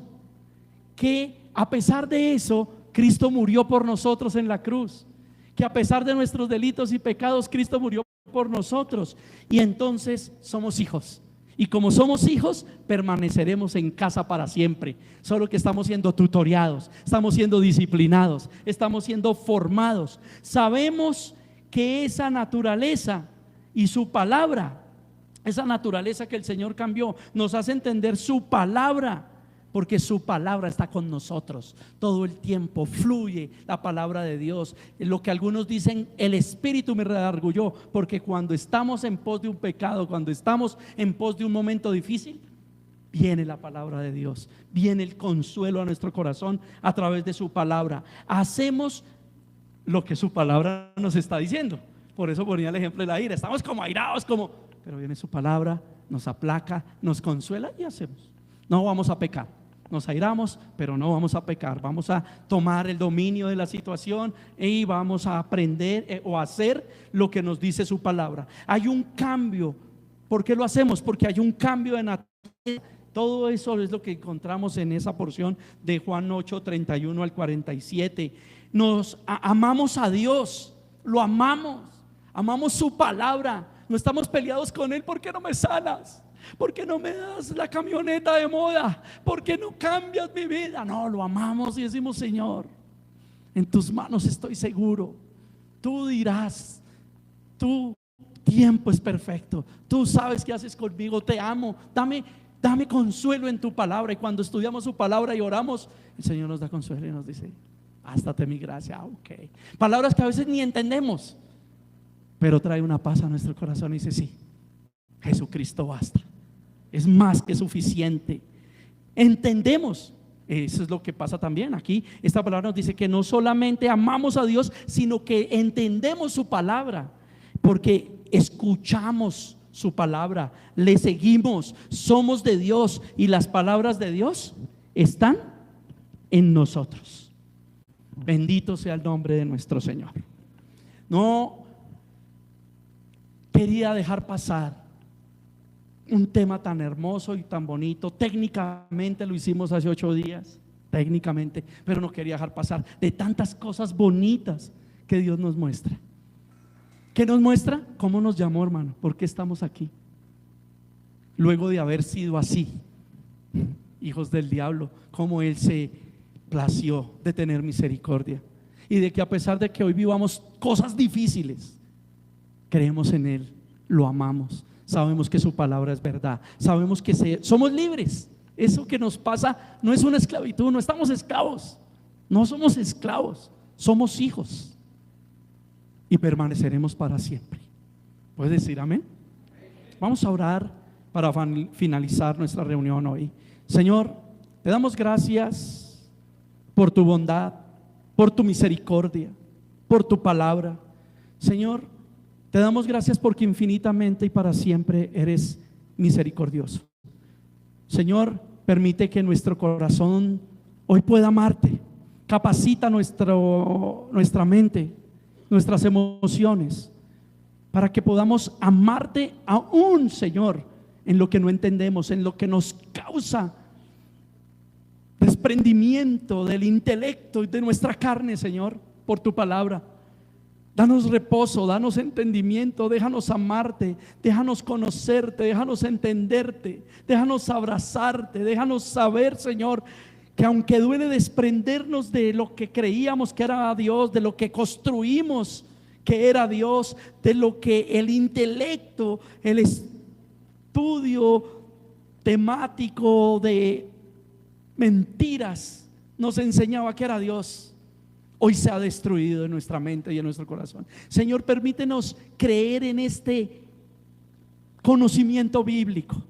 que a pesar de eso Cristo murió por nosotros en la cruz, que a pesar de nuestros delitos y pecados Cristo murió por nosotros, y entonces somos hijos. Y como somos hijos, permaneceremos en casa para siempre. Solo que estamos siendo tutoreados, estamos siendo disciplinados, estamos siendo formados. Sabemos que esa naturaleza y su palabra, esa naturaleza que el Señor cambió, nos hace entender su palabra, porque su palabra está con nosotros todo el tiempo. Fluye la palabra de Dios. Lo que algunos dicen, el Espíritu me redarguyó, porque cuando estamos en pos de un pecado, cuando estamos en pos de un momento difícil, viene la palabra de Dios, viene el consuelo a nuestro corazón a través de su palabra. Hacemos lo que su palabra nos está diciendo. Por eso ponía el ejemplo de la ira. Estamos como airados, pero viene su palabra, nos aplaca, nos consuela y hacemos. No vamos a pecar. Nos airamos, pero no vamos a pecar. Vamos a tomar el dominio de la situación y vamos a aprender o hacer lo que nos dice su palabra. Hay un cambio. ¿Por qué lo hacemos? Porque hay un cambio de naturaleza. Todo eso es lo que encontramos en esa porción de Juan 8, 31 al 47. Nos amamos a Dios, lo amamos su palabra. No estamos peleados con Él. ¿Por qué no me sanas? ¿Por qué no me das la camioneta de moda? ¿Por qué no cambias mi vida? No, lo amamos y decimos: Señor, en tus manos estoy seguro. Tú dirás, tu tiempo es perfecto. Tú sabes qué haces conmigo, te amo. Dame consuelo en tu palabra. Y cuando estudiamos su palabra y oramos, el Señor nos da consuelo y nos dice: bástate mi gracia. Ok. Palabras que a veces ni entendemos, pero trae una paz a nuestro corazón y dice: sí, Jesucristo basta. Es más que suficiente. Entendemos. Eso es lo que pasa también aquí. Esta palabra nos dice que no solamente amamos a Dios, sino que entendemos su palabra, porque escuchamos su palabra, le seguimos, somos de Dios y las palabras de Dios están en nosotros. Bendito sea el nombre de nuestro Señor. No quería dejar pasar un tema tan hermoso y tan bonito. Técnicamente lo hicimos hace 8 días, técnicamente, pero no quería dejar pasar de tantas cosas bonitas que Dios nos muestra. ¿Qué nos muestra? ¿Cómo nos llamó, hermano? ¿Por qué estamos aquí? Luego de haber sido así, hijos del diablo, cómo Él se plació de tener misericordia y de que a pesar de que hoy vivamos cosas difíciles, creemos en Él, lo amamos. Sabemos que su palabra es verdad. Sabemos que somos libres. Eso que nos pasa no es una esclavitud. No estamos esclavos. No somos esclavos. Somos hijos. Y permaneceremos para siempre. ¿Puedes decir amén? Vamos a orar para finalizar nuestra reunión hoy. Señor, te damos gracias por tu bondad, por tu misericordia, por tu palabra. Señor, te damos gracias porque infinitamente y para siempre eres misericordioso. Señor, permite que nuestro corazón hoy pueda amarte. Capacita nuestra mente, nuestras emociones, para que podamos amarte aún, Señor, en lo que no entendemos, en lo que nos causa desprendimiento del intelecto y de nuestra carne, Señor, por tu palabra. Danos reposo, danos entendimiento, déjanos amarte, déjanos conocerte, déjanos entenderte, déjanos abrazarte, déjanos saber, Señor, que aunque duele desprendernos de lo que creíamos que era Dios, de lo que construimos que era Dios, de lo que el intelecto, el estudio temático de mentiras nos enseñaba que era Dios, hoy se ha destruido en nuestra mente y en nuestro corazón. Señor, permítenos creer en este conocimiento bíblico.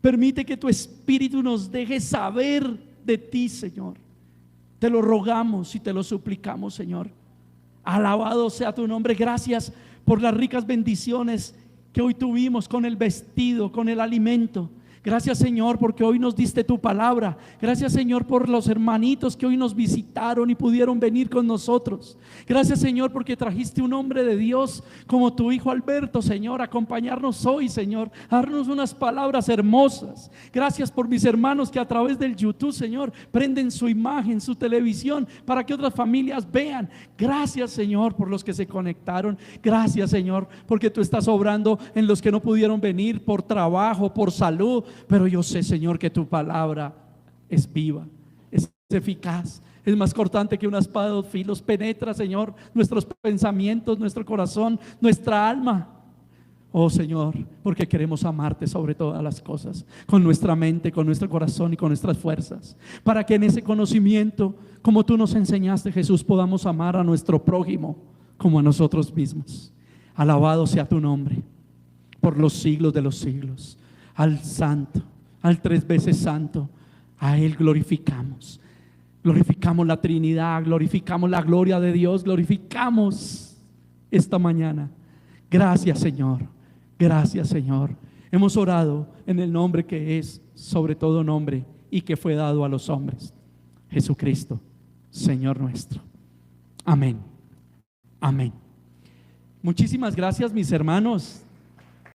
Permite que tu Espíritu nos deje saber de ti, Señor. Te lo rogamos y te lo suplicamos, Señor. Alabado sea tu nombre. Gracias por las ricas bendiciones que hoy tuvimos con el vestido, con el alimento. Gracias, Señor, porque hoy nos diste tu palabra. Gracias, Señor, por los hermanitos que hoy nos visitaron y pudieron venir con nosotros. Gracias, Señor, porque trajiste un hombre de Dios como tu hijo Alberto, Señor, a acompañarnos hoy, Señor, a darnos unas palabras hermosas. Gracias por mis hermanos que a través del YouTube, Señor, prenden su imagen, su televisión, para que otras familias vean. Gracias, Señor, por los que se conectaron. Gracias, Señor, porque tú estás obrando en los que no pudieron venir por trabajo, por salud. Pero yo sé, Señor, que tu palabra es viva, es eficaz, es más cortante que una espada de dos filos. Penetra, Señor, nuestros pensamientos, nuestro corazón, nuestra alma. Oh, Señor, porque queremos amarte sobre todas las cosas, con nuestra mente, con nuestro corazón y con nuestras fuerzas, para que en ese conocimiento, como tú nos enseñaste, Jesús, podamos amar a nuestro prójimo como a nosotros mismos. Alabado sea tu nombre por los siglos de los siglos. Al santo, al 3 veces santo, a Él glorificamos. Glorificamos la Trinidad, glorificamos la gloria de Dios, glorificamos esta mañana. Gracias, Señor. Gracias, Señor. Hemos orado en el nombre que es sobre todo nombre y que fue dado a los hombres, Jesucristo, Señor nuestro. Amén. Amén. Muchísimas gracias, mis hermanos.